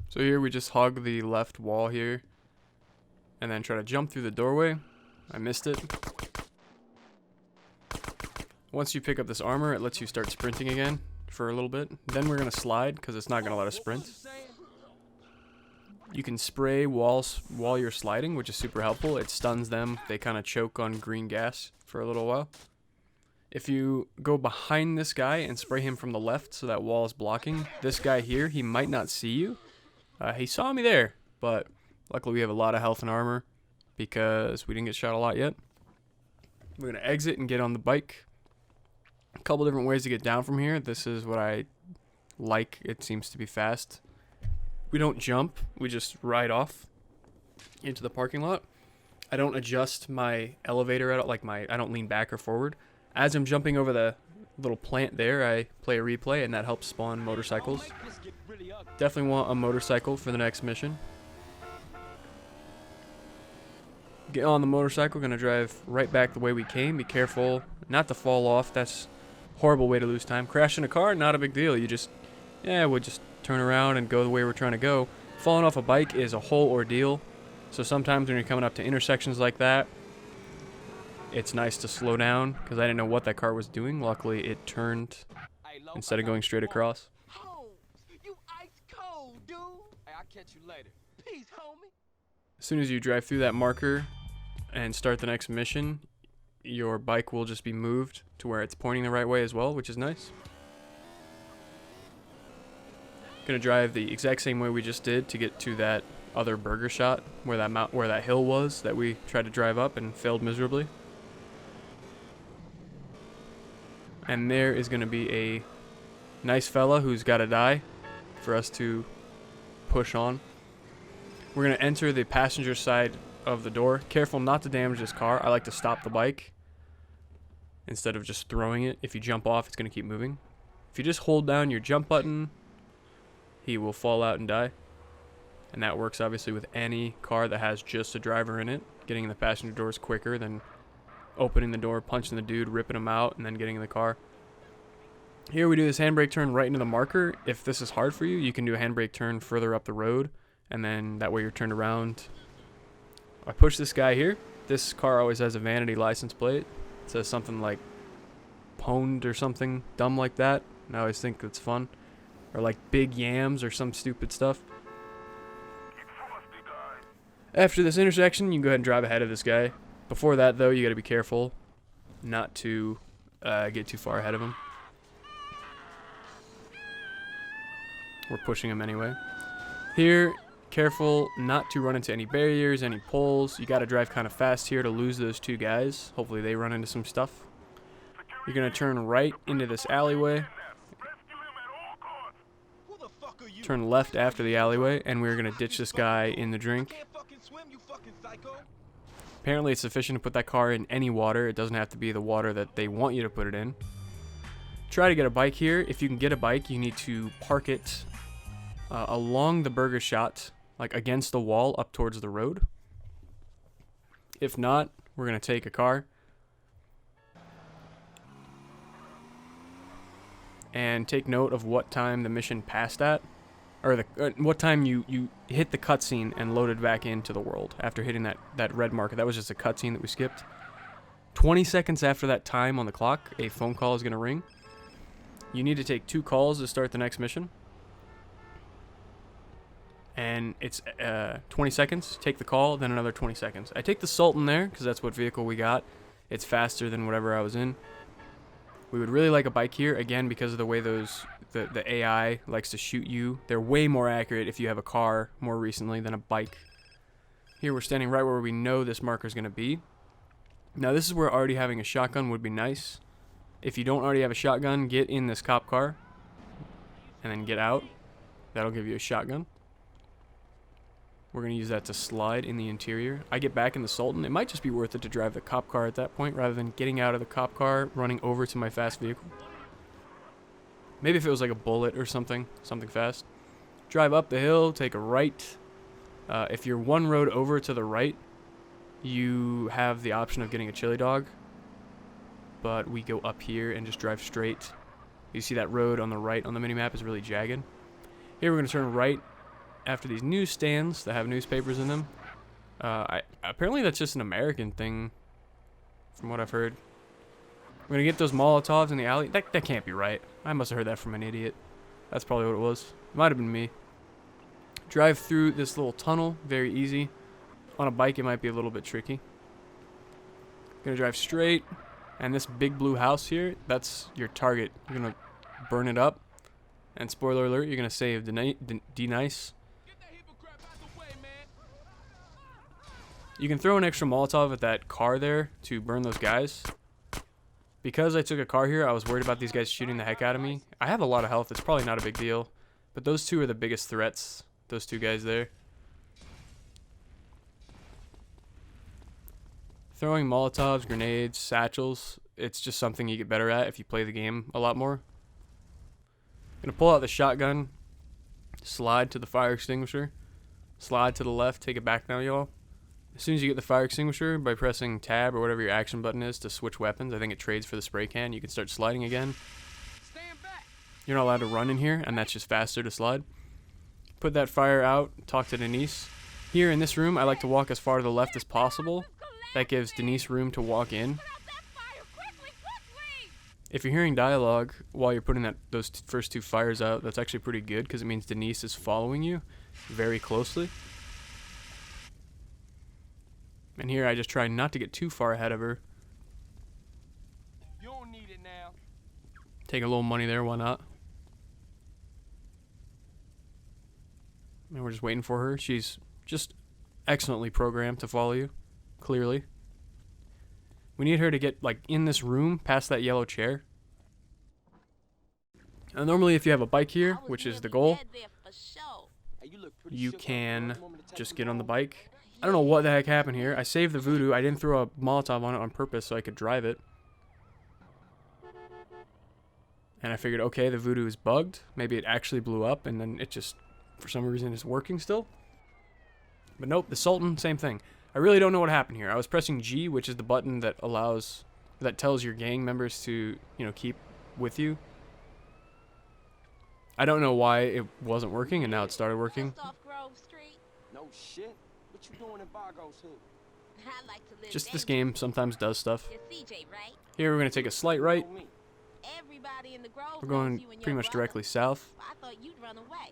So here we just hug the left wall here, and then try to jump through the doorway. I missed it. Once you pick up this armor, it lets you start sprinting again for a little bit. Then we're going to slide, because it's not going to let us sprint. You can spray walls while you're sliding, which is super helpful. It stuns them. They kind of choke on green gas for a little while. If you go behind this guy and spray him from the left so that wall is blocking, this guy here, he might not see you. He saw me there, but luckily we have a lot of health and armor because we didn't get shot a lot yet. We're going to exit and get on the bike. A couple different ways to get down from here. This is what I like. It seems to be fast. We don't jump, we just ride off into the parking lot. I don't adjust my elevator at all, I don't lean back or forward. As I'm jumping over the little plant there, I play a replay, and that helps spawn motorcycles. Definitely want a motorcycle for the next mission. Get on the motorcycle, gonna drive right back the way we came. Be careful not to fall off. That's a horrible way to lose time. Crash in a car, not a big deal. You just, we'll just turn around and go the way we're trying to go. Falling off a bike is a whole ordeal. So sometimes when you're coming up to intersections like that, it's nice to slow down, because I didn't know what that car was doing. Luckily, it turned instead of going straight across. You ice cold, dude. Hey, I'll catch you later. Peace, homie. As soon as you drive through that marker and start the next mission, your bike will just be moved to where it's pointing the right way as well, which is nice. Gonna drive the exact same way we just did to get to that other burger shot where that hill was that we tried to drive up and failed miserably. And there is gonna be a nice fella who's gotta die for us to push on. We're gonna enter the passenger side of the door. Careful not to damage this car. I like to stop the bike instead of just throwing it. If you jump off, it's gonna keep moving. If you just hold down your jump button, he will fall out and die. And that works obviously with any car that has just a driver in it. Getting in the passenger door is quicker than opening the door, punching the dude, ripping him out, and then getting in the car. Here we do this handbrake turn right into the marker. If this is hard for you, you can do a handbrake turn further up the road, and then that way you're turned around. I push this guy here. This car always has a vanity license plate. It says something like pwned or something dumb like that, and I always think it's fun. Or like big yams or some stupid stuff. After this intersection, you can go ahead and drive ahead of this guy. Before that, though, you got to be careful not to get too far ahead of him. We're pushing him anyway. Here, careful not to run into any barriers, any poles. You got to drive kind of fast here to lose those two guys. Hopefully they run into some stuff. You're going to turn right into this alleyway. Who the fuck are you? Turn left after the alleyway, and we're going to ditch this guy in the drink. Can't fucking swim, you fucking psycho. Apparently it's sufficient to put that car in any water. It doesn't have to be the water that they want you to put it in. Try to get a bike here. If you can get a bike, you need to park it along the burger shot, like against the wall up towards the road. If not, we're going to take a car and take note of what time the mission passed at, or what time you hit the cutscene and loaded back into the world after hitting that red marker. That was just a cutscene that we skipped. 20 seconds after that time on the clock, a phone call is going to ring. You need to take 2 calls to start the next mission. And it's 20 seconds. Take the call, then another 20 seconds. I take the Sultan there because that's what vehicle we got. It's faster than whatever I was in. We would really like a bike here, again, because of the way the AI likes to shoot you. They're way more accurate if you have a car more recently than a bike. Here we're standing right where we know this marker is going to be. Now this is where already having a shotgun would be nice. If you don't already have a shotgun, get in this cop car and then get out. That'll give you a shotgun. We're going to use that to slide in the interior. I get back in the Sultan. It might just be worth it to drive the cop car at that point rather than getting out of the cop car, running over to my fast vehicle. Maybe if it was like a Bullet or something fast. Drive up the hill, take a right. If you're one road over to the right, you have the option of getting a chili dog. But we go up here and just drive straight. You see that road on the right on the minimap is really jagged. Here we're going to turn right after these newsstands that have newspapers in them. Apparently that's just an American thing, from what I've heard. We're gonna get those Molotovs in the alley. That can't be right. I must have heard that from an idiot. That's probably what it was. It might have been me. Drive through this little tunnel, very easy. On a bike it might be a little bit tricky. Gonna drive straight, and this big blue house here, that's your target. You're gonna burn it up, and spoiler alert, you're gonna save D-Nice. You can throw an extra Molotov at that car there to burn those guys. Because I took a car here, I was worried about these guys shooting the heck out of me. I have a lot of health, it's probably not a big deal. But those two are the biggest threats, those two guys there. Throwing Molotovs, grenades, satchels, it's just something you get better at if you play the game a lot more. Gonna pull out the shotgun, slide to the fire extinguisher, slide to the left, take it back now, y'all. As soon as you get the fire extinguisher, by pressing tab or whatever your action button is to switch weapons, I think it trades for the spray can, you can start sliding again. You're not allowed to run in here, and that's just faster to slide. Put that fire out, talk to Denise. Here in this room, I like to walk as far to the left as possible. That gives Denise room to walk in. If you're hearing dialogue while you're putting those first 2 fires out, that's actually pretty good because it means Denise is following you very closely. And here I just try not to get too far ahead of her. You don't need it now. Take a little money there, why not? And we're just waiting for her. She's just excellently programmed to follow you, clearly. We need her to get like in this room past that yellow chair. And normally if you have a bike here, which is the goal, you can just get on the bike. I don't know what the heck happened here. I saved the voodoo. I didn't throw a Molotov on it on purpose so I could drive it. And I figured, okay, the voodoo is bugged. Maybe it actually blew up and then it just, for some reason, is working still. But nope, the Sultan, same thing. I really don't know what happened here. I was pressing G, which is the button that tells your gang members to, keep with you. I don't know why it wasn't working and now it started working. No shit. What you doing in Bargo's hood? Just this game sometimes does stuff. Here we're going to take a slight right. We're going pretty much directly south.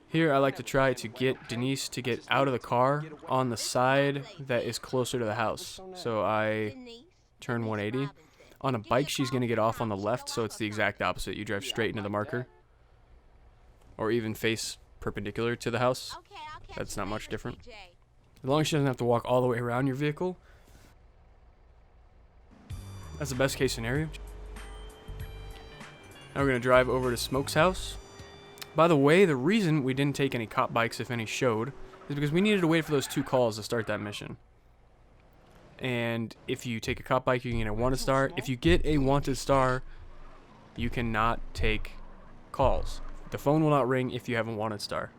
Here I like to try to get Denise to get out of the car on the side that is closer to the house. So I turn 180. On a bike, she's going to get off on the left, so it's the exact opposite. You drive straight into the marker. Or even face perpendicular to the house. That's not much different. As long as she doesn't have to walk all the way around your vehicle. That's the best case scenario. Now we're going to drive over to Smoke's house. By the way, the reason we didn't take any cop bikes, if any showed, is because we needed to wait for those 2 calls to start that mission. And if you take a cop bike, you can get a wanted star. If you get a wanted star, you cannot take calls. The phone will not ring if you have a wanted star.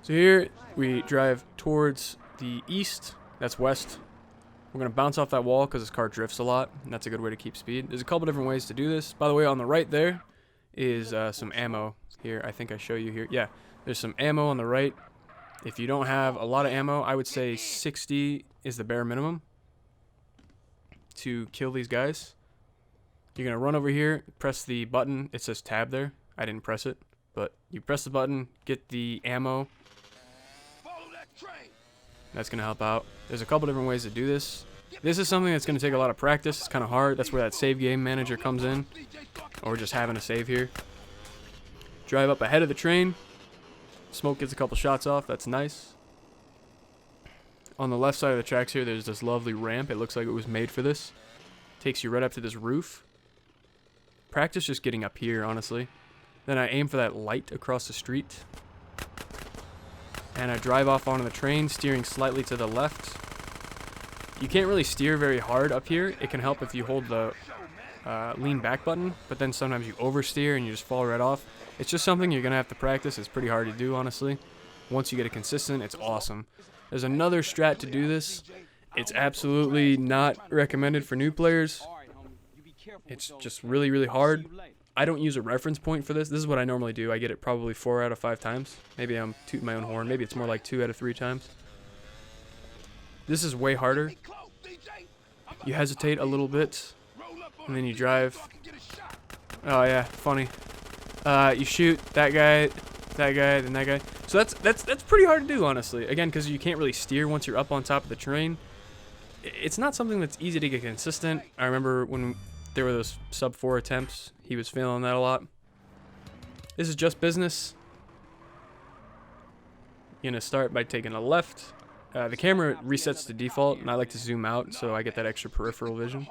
So here we drive towards the east. That's west. We're going to bounce off that wall because this car drifts a lot, and that's a good way to keep speed. There's a couple different ways to do this. By the way, on the right there is some ammo. Here, I think I show you here. Yeah, there's some ammo on the right. If you don't have a lot of ammo, I would say 60 is the bare minimum to kill these guys. You're going to run over here, press the button. It says tab there. I didn't press it, but you press the button, get the ammo. That's going to help out. There's a couple different ways to do this. This is something that's going to take a lot of practice. It's kind of hard. That's where that save game manager comes in. Or just having a save here. Drive up ahead of the train. Smoke gets a couple shots off. That's nice. On the left side of the tracks here, there's this lovely ramp. It looks like it was made for this. Takes you right up to this roof. Practice just getting up here, honestly. Then I aim for that light across the street. And I drive off onto the train, steering slightly to the left. You can't really steer very hard up here. It can help if you hold the lean back button, but then sometimes you oversteer and you just fall right off. It's just something you're going to have to practice. It's pretty hard to do, honestly. Once you get it consistent, it's awesome. There's another strat to do this. It's absolutely not recommended for new players. It's just really, really hard. I don't use a reference point for this. This is what I normally do. I get it probably 4 out of 5 times. Maybe I'm tooting my own horn. Maybe it's more like 2 out of 3 times. This is way harder. You hesitate a little bit, and then you drive. Oh yeah, funny. You shoot that guy, then that guy. So that's pretty hard to do, honestly. Again, because you can't really steer once you're up on top of the train. It's not something that's easy to get consistent. I remember when there were those sub 4 attempts. He was failing that a lot. This is just business. You're gonna start by taking a left. The camera resets to default, and I like to zoom out so I get that extra peripheral vision.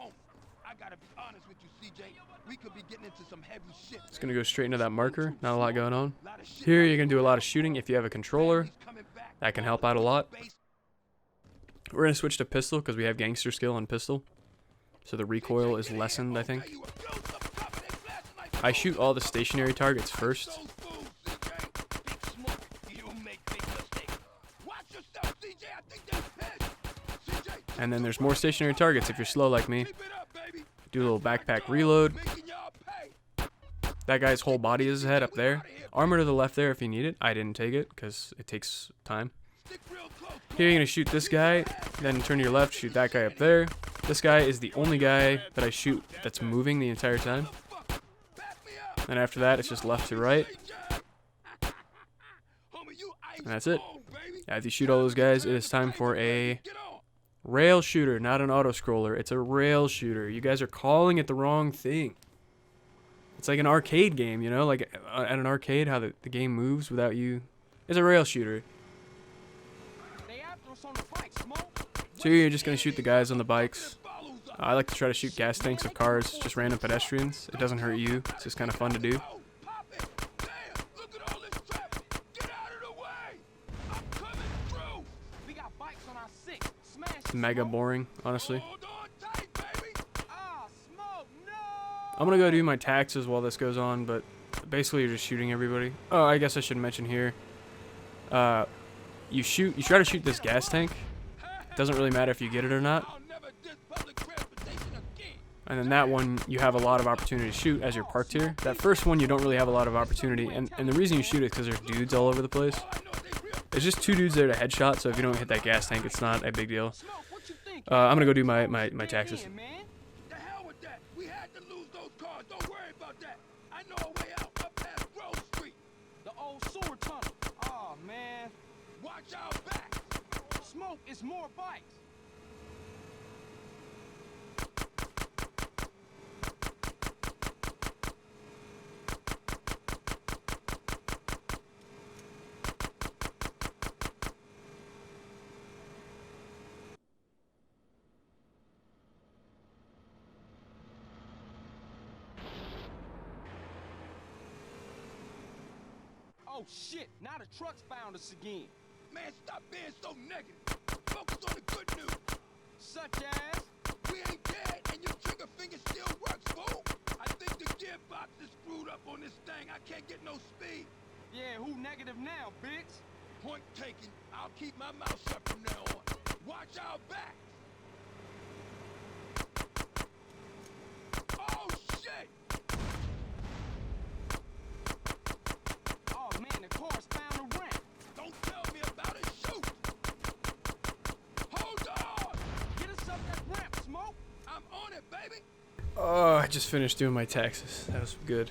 It's gonna go straight into that marker. Not a lot going on. Here you're gonna do a lot of shooting. If you have a controller, that can help out a lot. We're gonna switch to pistol because we have gangster skill on pistol. So the recoil is lessened, I think. I shoot all the stationary targets first. And then there's more stationary targets if you're slow like me. Do a little backpack reload. That guy's whole body is his head up there. Armor to the left there if you need it. I didn't take it because it takes time. Here you're going to shoot this guy, then turn to your left, shoot that guy up there. This guy is the only guy that I shoot that's moving the entire time. And after that, it's just left to right. And that's it. After you shoot all those guys, it is time for a rail shooter, not an auto-scroller. It's a rail shooter. You guys are calling it the wrong thing. It's like an arcade game, you know? Like at an arcade, how the game moves without you. It's a rail shooter. So you're just going to shoot the guys on the bikes. I like to try to shoot gas tanks of cars, just random pedestrians. It doesn't hurt you. It's just kind of fun to do. It's mega boring, honestly. I'm going to go do my taxes while this goes on, but basically you're just shooting everybody. Oh, I guess I should mention here. You try to shoot this gas tank. Doesn't really matter if you get it or not. And then that one, you have a lot of opportunity to shoot as you're parked here. That first one, you don't really have a lot of opportunity. And the reason you shoot is because there's dudes all over the place. There's just 2 dudes there to headshot, so if you don't hit that gas tank, it's not a big deal. I'm going to go do my taxes. smoke, it's more bikes. Oh shit, now the truck's found us again. Man, stop being so negative. Focus on the good news. Such as? We ain't dead, and your trigger finger still works, fool. I think the gearbox is screwed up on this thing. I can't get no speed. Yeah, who negative now, bitch? Point taken. I'll keep my mouth shut from now on. Watch our backs. Oh, shit! Oh man, the car's found a ramp. Don't tell me about it. Shoot! Hold on! Get us up that ramp, Smoke. I'm on it, baby. Oh, I just finished doing my taxes. That was good.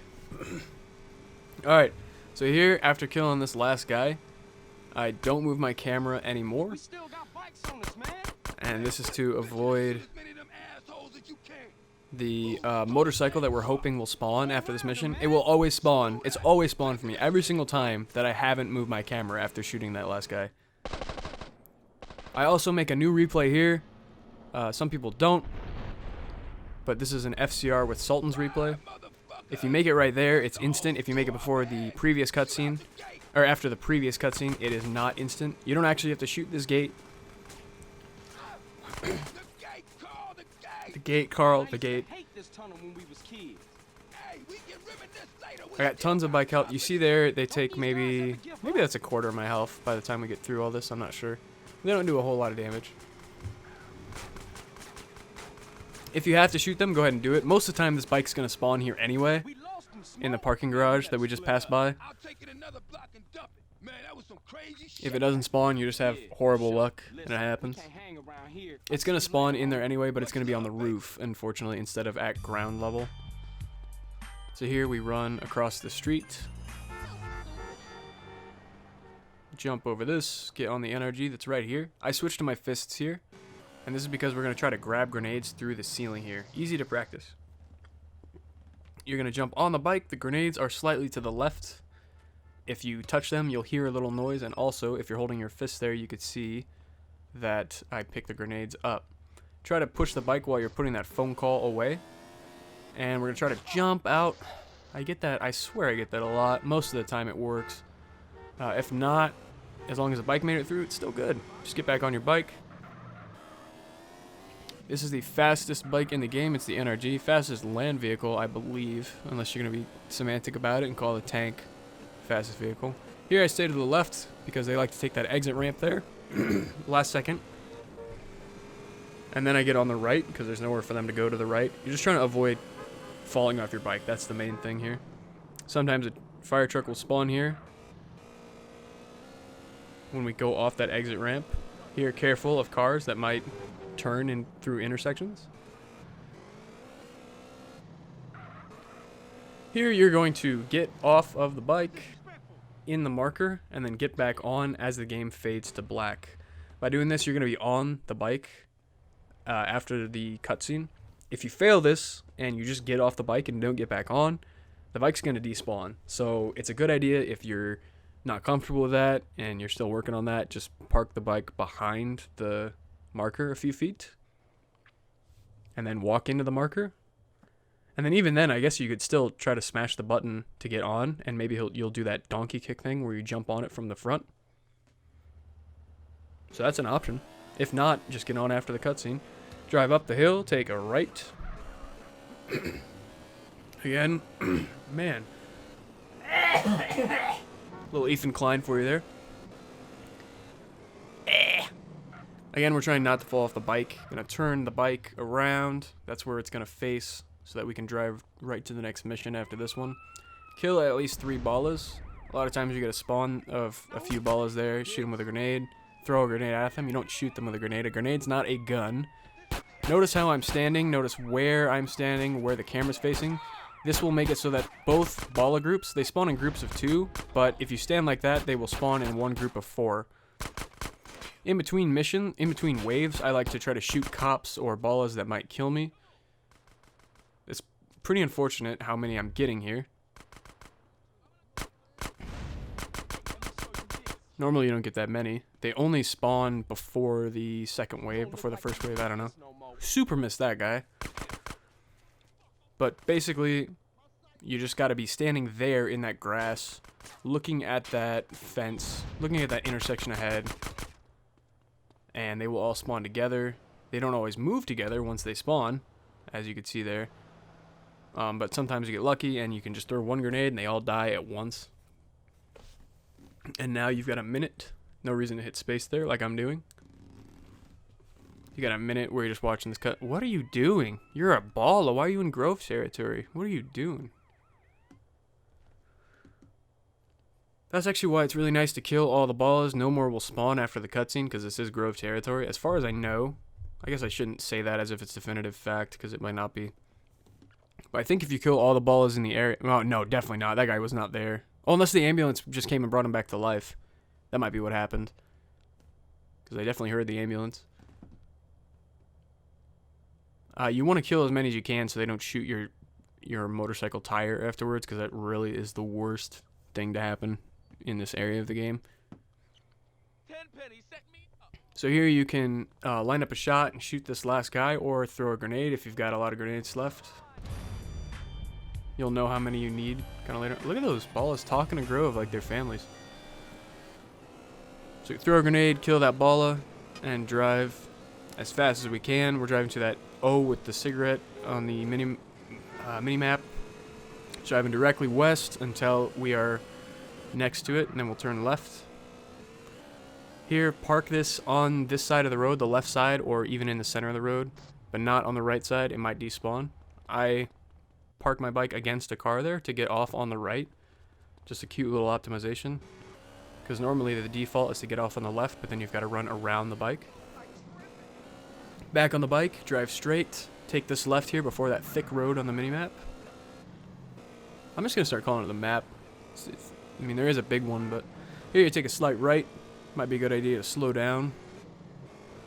Alright, so here, after killing this last guy, I don't move my camera anymore. We still got bikes on us, man. And this is to avoid As many of them assholes as you can. the motorcycle that we're hoping will spawn after this mission. It will always spawn. It's always spawned for me every single time that I haven't moved my camera after shooting that last guy. I also make a new replay here. Some people don't. But this is an FCR with Sultan's replay. If you make it right there, it's instant. If you make it before the previous cutscene, or after the previous cutscene, it is not instant. You don't actually have to shoot this gate. The gate, Carl, the gate. The gate, Carl, I the used to gate. hate this tunnel when we was kids. Hey, we can reminisce later. I got tons of bike health. You see there, they take maybe that's a quarter of my health by the time we get through all this. I'm not sure. They don't do a whole lot of damage. If you have to shoot them, go ahead and do it. Most of the time, this bike's going to spawn here anyway, We lost them, Smoke. in the parking garage that we just passed by. I'll take it another block and dump it. Man, that was some crazy shit. If it doesn't spawn, you just have horrible luck, and Listen, it we happens. can't hang around here. It's going to spawn in there anyway, but it's going to be on the roof, unfortunately, instead of at ground level. So here we run across the street. Jump over this, get on the NRG that's right here. I switched to my fists here, and this is because we're going to try to grab grenades through the ceiling here. Easy to practice. You're going to jump on the bike. The grenades are slightly to the left. If you touch them, you'll hear a little noise, and also, if you're holding your fist there, you could see that I pick the grenades up. Try to push the bike while you're putting that phone call away, and we're going to try to jump out. I get that. I swear I get that a lot. Most of the time it works. If not, as long as the bike made it through, it's still good. Just get back on your bike. This is the fastest bike in the game. It's the NRG. Fastest land vehicle, I believe. Unless you're going to be semantic about it and call the tank fastest vehicle. Here I stay to the left because they like to take that exit ramp there. Last second. And then I get on the right because there's nowhere for them to go to the right. You're just trying to avoid falling off your bike. That's the main thing here. Sometimes a fire truck will spawn here when we go off that exit ramp. Here, careful of cars that might turn in through intersections. Here you're going to get off of the bike in the marker and then get back on as the game fades to black. By doing this, you're going to be on the bike after the cutscene. If you fail this and you just get off the bike and don't get back on, the bike's going to despawn. So it's a good idea if you're not comfortable with that and you're still working on that, just park the bike behind the marker a few feet and then walk into the marker. And then even then, I guess you could still try to smash the button to get on, and maybe you'll do that donkey kick thing where you jump on it from the front. So that's an option. If not, just get on after the cutscene. Drive up the hill, take a right. Again, man. Little Ethan Klein for you there. Again, we're trying not to fall off the bike. Gonna turn the bike around. That's where it's gonna face, so that we can drive right to the next mission after this one. Kill at least 3 ballas. A lot of times you get a spawn of a few ballas there. Shoot them with a grenade. Throw a grenade at them. You don't shoot them with a grenade. A grenade's not a gun. Notice how I'm standing. Notice where I'm standing, where the camera's facing. This will make it so that both balla groups, they spawn in groups of 2, but if you stand like that, they will spawn in one group of 4. In between waves, I like to try to shoot cops or ballas that might kill me. It's pretty unfortunate how many I'm getting here. Normally you don't get that many. They only spawn before the second wave, before the first wave, I don't know. Super missed that guy. But basically, you just gotta be standing there in that grass, looking at that fence, looking at that intersection ahead, and they will all spawn together. They don't always move together once they spawn, as you can see there. But sometimes you get lucky and you can just throw one grenade and they all die at once. And now you've got a minute. No reason to hit space there like I'm doing. You got a minute where you're just watching this cut. What are you doing? You're a baller. Why are you in Grove territory? What are you doing? That's actually why it's really nice to kill all the ballas. No more will spawn after the cutscene because this is Grove territory. As far as I know, I guess I shouldn't say that as if it's definitive fact because it might not be. But I think if you kill all the ballas in the area... Well, no, definitely not. That guy was not there. Oh, unless the ambulance just came and brought him back to life. That might be what happened. Because I definitely heard the ambulance. You want to kill as many as you can so they don't shoot your motorcycle tire afterwards because that really is the worst thing to happen in this area of the game. So here you can line up a shot and shoot this last guy or throw a grenade if you've got a lot of grenades left. You'll know how many you need kind of later. Look at those ballas talking to Grove like they're families. So throw a grenade, kill that balla, and drive as fast as we can. We're driving to that O with the cigarette on the mini-map. Driving directly west until we are next to it, and then we'll turn left. Here, park this on this side of the road, the left side, or even in the center of the road, but not on the right side. It might despawn. I park my bike against a car there to get off on the right. Just a cute little optimization. Because normally the default is to get off on the left, but then you've got to run around the bike. Back on the bike, drive straight. Take this left here before that thick road on the minimap. I'm just going to start calling it the map. I mean, there is a big one, but here you take a slight right. Might be a good idea to slow down.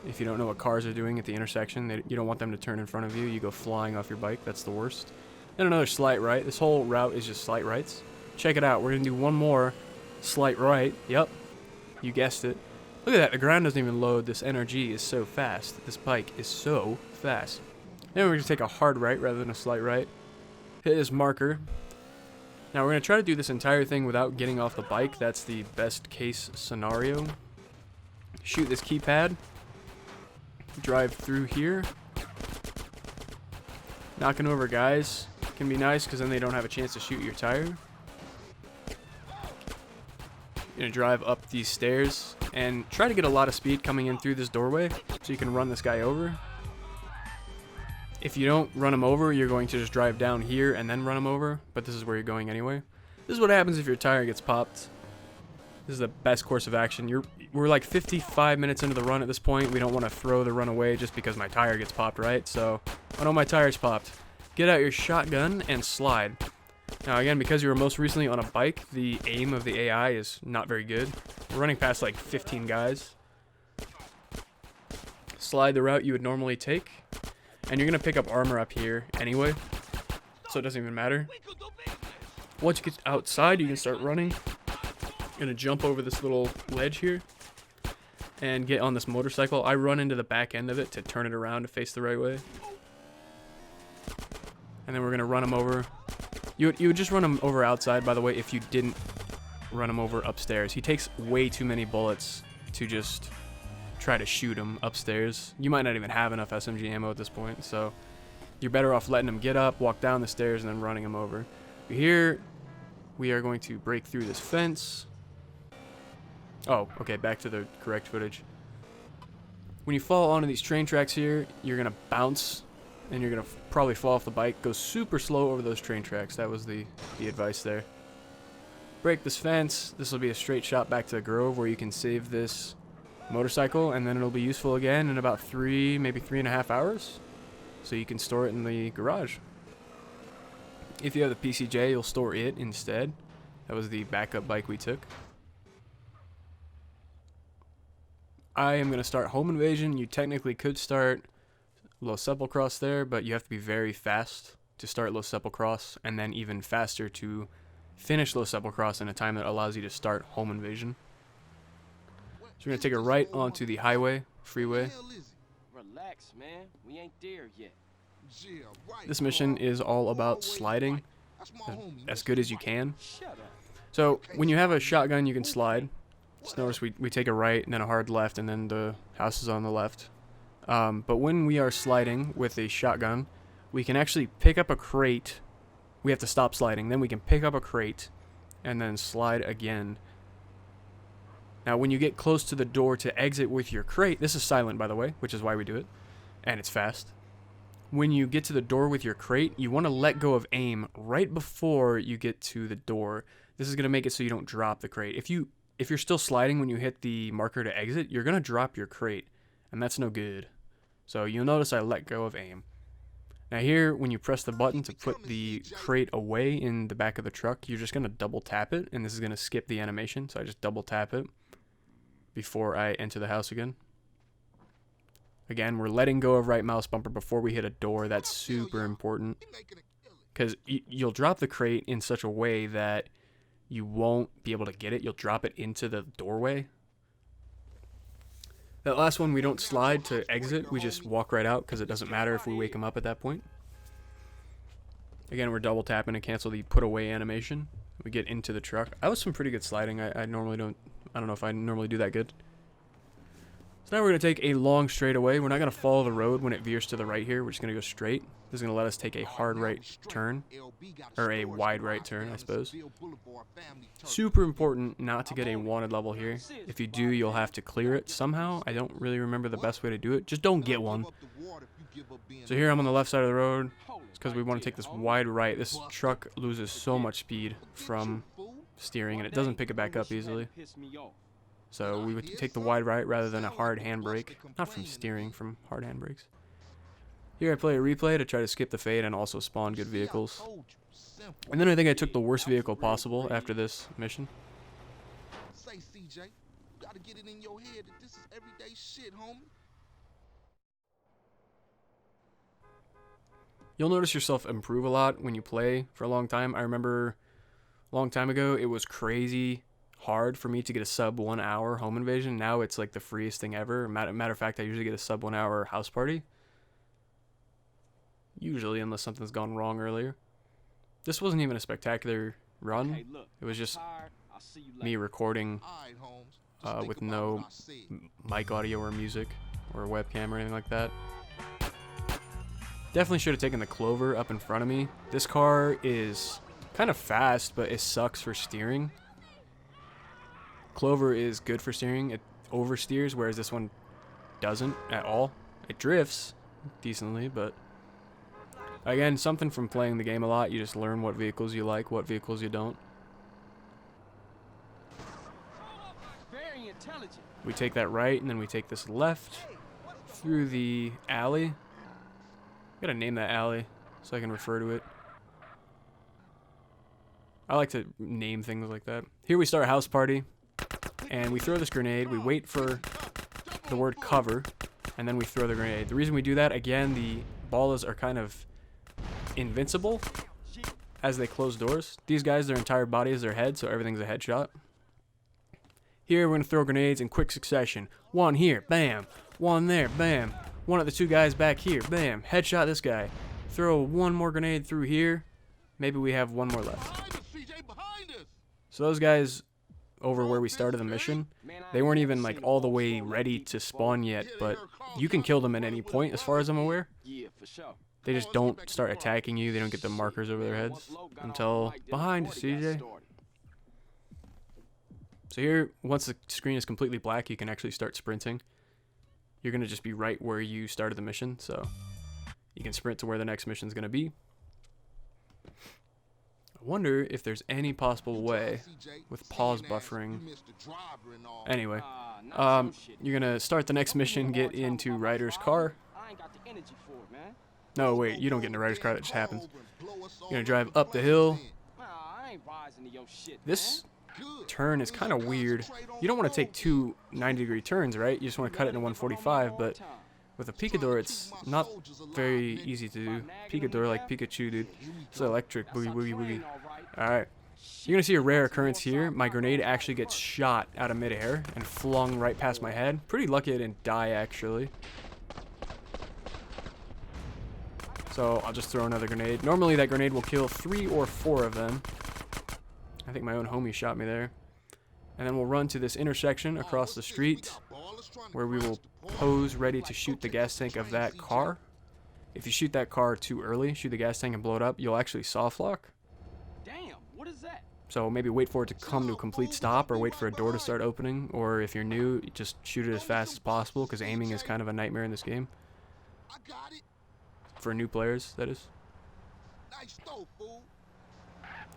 If you don't know what cars are doing at the intersection, you don't want them to turn in front of you. You go flying off your bike. That's the worst. Then another slight right. This whole route is just slight rights. Check it out. We're going to do one more slight right. Yep. You guessed it. Look at that. The ground doesn't even load. This NRG is so fast. This bike is so fast. Then we're going to take a hard right rather than a slight right. Hit this marker. Now we're going to try to do this entire thing without getting off the bike. That's the best case scenario. Shoot this keypad. Drive through here. Knocking over guys can be nice because then they don't have a chance to shoot your tire. You're going to drive up these stairs and try to get a lot of speed coming in through this doorway so you can run this guy over. If you don't run him over, you're going to just drive down here and then run him over, but this is where you're going anyway. This is what happens if your tire gets popped. This is the best course of action. We're like 55 minutes into the run at this point. We don't want to throw the run away just because my tire gets popped, right? So, oh no, my tire's popped. Get out your shotgun and slide. Now again, because you were most recently on a bike, the aim of the AI is not very good. We're running past like 15 guys. Slide the route you would normally take. And you're going to pick up armor up here anyway, so it doesn't even matter. Once you get outside, you can start running. You're going to jump over this little ledge here and get on this motorcycle. I run into the back end of it to turn it around to face the right way. And then we're going to run him over. You would just run him over outside, by the way, if you didn't run him over upstairs. He takes way too many bullets to just try to shoot him upstairs. You might not even have enough SMG ammo at this point, so you're better off letting him get up, walk down the stairs, and then running him over. Here, we are going to break through this fence. Oh, okay, back to the correct footage. When you fall onto these train tracks here, you're going to bounce, and you're going to probably fall off the bike. Go super slow over those train tracks. That was the advice there. Break this fence. This will be a straight shot back to the Grove where you can save this motorcycle, and then it'll be useful again in about maybe 3.5 hours. So you can store it in the garage. If you have the PCJ, you'll store it instead. That was the backup bike we took. I am going to start home invasion. You technically could start Los Sepulcros there, but you have to be very fast to start Los Sepulcros, and then even faster to finish Los Sepulcros in a time that allows you to start home invasion. So we're going to take a right onto the highway, freeway. Relax, man. We ain't there yet. This mission is all about sliding as good as you can. Shut up. So when you have a shotgun, you can slide. Just notice we take a right and then a hard left, and then the house is on the left. But when we are sliding with a shotgun, we can actually pick up a crate. We have to stop sliding. Then we can pick up a crate and then slide again. Now, when you get close to the door to exit with your crate, this is silent, by the way, which is why we do it, and it's fast. When you get to the door with your crate, you want to let go of aim right before you get to the door. This is going to make it so you don't drop the crate. If you're still sliding when you hit the marker to exit, you're going to drop your crate, and that's no good. So you'll notice I let go of aim. Now here, when you press the button to put the crate away in the back of the truck, you're just going to double tap it, and this is going to skip the animation. So I just double tap it before I enter the house again. Again, we're letting go of right mouse bumper before we hit a door. That's super important, because you'll drop the crate in such a way that you won't be able to get it. You'll drop it into the doorway. That last one, we don't slide to exit. We just walk right out because it doesn't matter if we wake him up at that point. Again, we're double tapping to cancel the put away animation. We get into the truck. I was some pretty good sliding. I normally don't. I don't know if I normally do that good. So now we're going to take a long straightaway. We're not going to follow the road when it veers to the right here. We're just going to go straight. This is going to let us take a hard right turn. Or a wide right turn, I suppose. Super important not to get a wanted level here. If you do, you'll have to clear it somehow. I don't really remember the best way to do it. Just don't get one. So here I'm on the left side of the road. It's because we want to take this wide right. This truck loses so much speed from steering, and it doesn't pick it back up easily. So we would take the wide right rather than a hard handbrake. Not from steering, from hard handbrakes. Here I play a replay to try to skip the fade and also spawn good vehicles. And then I think I took the worst vehicle possible after this mission. Say, CJ, you gotta get it in your head that this is everyday shit, homie. You'll notice yourself improve a lot when you play for a long time. I remember a long time ago, it was crazy hard for me to get a sub 1 hour home invasion. Now it's like the freest thing ever. Matter of fact, I usually get a sub 1 hour house party. Usually, unless something's gone wrong earlier. This wasn't even a spectacular run. Hey, look, It was just I'll see you me later. recording All right, Holmes. Just think with about no what I said. mic audio or music or webcam or anything like that. Definitely should have taken the Clover up in front of me. This car is kind of fast, but it sucks for steering. Clover is good for steering. It oversteers, whereas this one doesn't at all. It drifts decently, but again, something from playing the game a lot. You just learn what vehicles you like, what vehicles you don't. Very intelligent. We take that right, and then we take this left through the alley. I gotta name that alley so I can refer to it. I like to name things like that. Here we start a house party, and we throw this grenade. We wait for the word cover, and then we throw the grenade. The reason we do that, again, the ballas are kind of invincible as they close doors. These guys, their entire body is their head, so everything's a headshot. Here, we're going to throw grenades in quick succession. One here, bam. One there, bam. One of the two guys back here, bam. Headshot this guy. Throw one more grenade through here. Maybe we have one more left. Behind us, CJ, behind us. So those guys over where we started the mission, they weren't even like all the way ready to spawn yet, but you can kill them at any point as far as I'm aware. Yeah, for sure. They just don't start attacking you. They don't get the markers over their heads until behind CJ. So here, once the screen is completely black, you can actually start sprinting. You're going to just be right where you started the mission, so you can sprint to where the next mission is going to be. I wonder if there's any possible way with pause buffering. Anyway, you're going to start the next mission, get into Ryder's car. I ain't got the energy for it, man. No, wait, you don't get into Ryder's car, that just happens. You're going to drive up the hill. Nah, I ain't rising to your shit, This turn is kind of weird. You don't want to take two 90-degree turns, right? You just want to cut it in 145, but with a picador, it's not very easy to do. Picador like Pikachu, dude. It's electric. Boogie, boogie, boogie. Alright. You're going to see a rare occurrence here. My grenade actually gets shot out of midair and flung right past my head. Pretty lucky I didn't die, actually. So I'll just throw another grenade. Normally that grenade will kill 3 or 4 of them. I think my own homie shot me there. And then we'll run to this intersection across the street where we will pose ready to shoot the gas tank of that car. If you shoot that car too early, shoot the gas tank and blow it up, you'll actually soft lock. Damn, what is that? So maybe wait for it to come to a complete stop or wait for a door to start opening. Or if you're new, just shoot it as fast as possible because aiming is kind of a nightmare in this game. For new players, that is.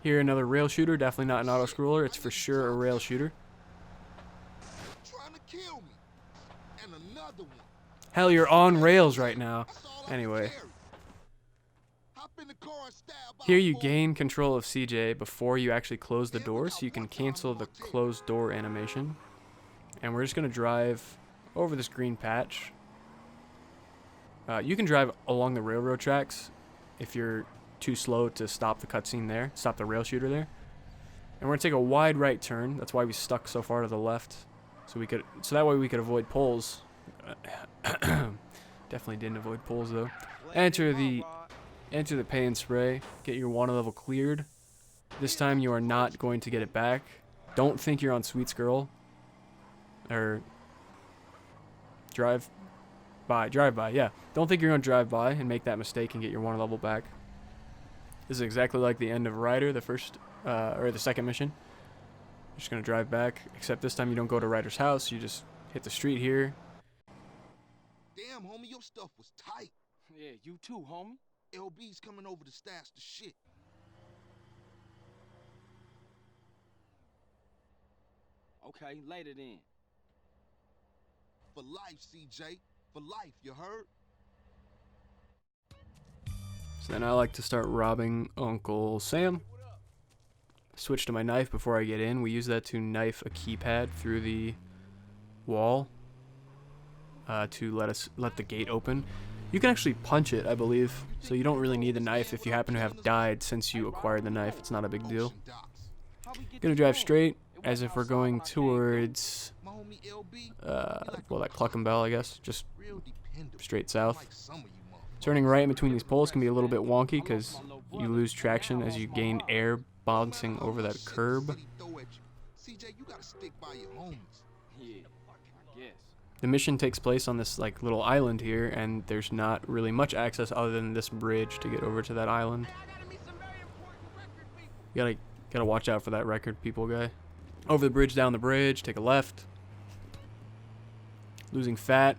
Here, another rail shooter. Definitely not an auto-scroller. It's for sure a rail shooter. Hell, you're on rails right now. Anyway. Here you gain control of CJ before you actually close the door, so you can cancel the closed door animation. And we're just going to drive over this green patch. You can drive along the railroad tracks if you're too slow to stop the cutscene there, stop the rail shooter there. And we're going to take a wide right turn. That's why we stuck so far to the left. So that way we could avoid poles. Definitely didn't avoid poles though. Enter the pay and spray. Get your water level cleared. This time you are not going to get it back. Don't think you're on Sweets Girl. Or drive by, yeah. Don't think you're going to drive by and make that mistake and get your water level back. This is exactly like the end of Ryder, the first, or the second mission. You're just going to drive back, except this time you don't go to Ryder's house, you just hit the street here. Damn, homie, your stuff was tight. Yeah, you too, homie. LB's coming over to stash the shit. Okay, later then. For life, CJ. For life, you heard? So then I like to start robbing Uncle Sam. Switch to my knife before I get in. We use that to knife a keypad through the wall to let the gate open. You can actually punch it, I believe, so you don't really need the knife if you happen to have died since you acquired the knife. It's not a big deal. Gonna drive straight as if we're going towards well, that Cluck and Bell, I guess, just straight south. Turning right in between these poles can be a little bit wonky because you lose traction as you gain air bouncing over that curb. The mission takes place on this like little island here, and there's not really much access other than this bridge to get over to that island. You gotta watch out for that record people guy. Over the bridge, down the bridge, take a left. Losing fat.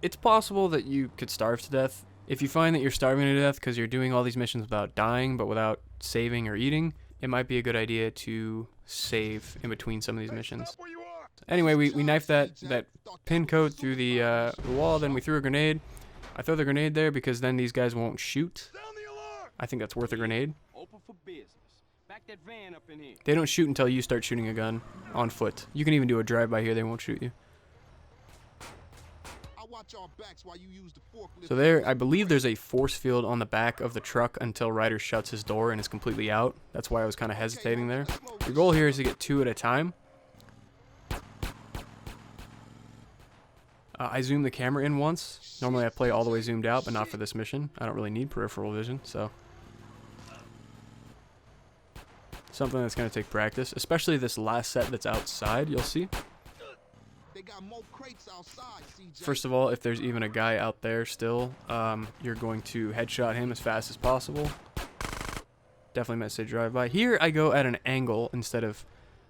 It's possible that you could starve to death. If you find that you're starving to death because you're doing all these missions without dying, but without saving or eating, it might be a good idea to save in between some of these missions. Anyway, we knifed that pin code through the wall, then we threw a grenade. I throw the grenade there because then these guys won't shoot. I think that's worth a grenade. Open for business. Back that van up in here. They don't shoot until you start shooting a gun on foot. You can even do a drive-by here, they won't shoot you. So there, I believe there's a force field on the back of the truck until Ryder shuts his door and is completely out. That's why I was kind of hesitating there. Your goal here is to get 2 at a time. I zoomed the camera in once. Normally I play all the way zoomed out, but not for this mission. I don't really need peripheral vision, so. Something that's going to take practice, especially this last set that's outside, you'll see. First of all, if there's even a guy out there still, you're going to headshot him as fast as possible. Definitely meant to say drive-by. Here I go at an angle instead of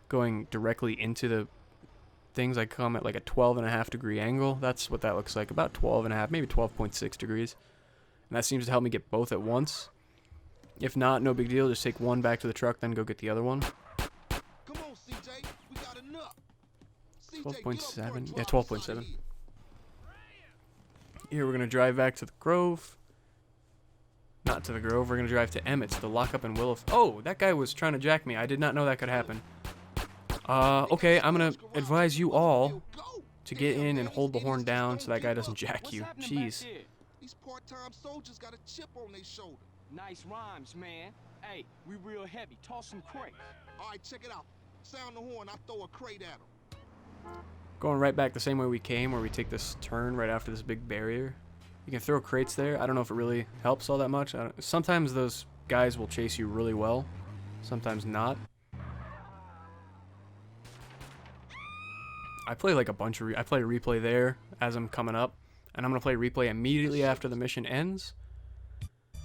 going directly into the things. I come at like a 12.5 degree angle. That's what that looks like, about 12.5, maybe 12.6 degrees. And that seems to help me get both at once. If not, no big deal. Just take one back to the truck, then go get the other one. 12.7. Yeah, 12.7. Here we're going to drive back to the Grove. Not to the Grove. We're going to drive to Emmett's, the lockup in Willow. Oh, that guy was trying to jack me. I did not know that could happen. Okay, I'm gonna advise you all to get in and hold the horn down so that guy doesn't jack you. Jeez. These part-time soldiers got a chip on their shoulder. Nice rhymes, man. Hey, we real heavy. Toss some crates. All right, check it out. Sound the horn, I throw a crate at them. Going right back the same way we came, where we take this turn right after this big barrier. You can throw crates there. I don't know if it really helps all that much. Sometimes those guys will chase you really well, sometimes not. I play like a bunch of I play replay there as I'm coming up, and I'm gonna play replay immediately after the mission ends,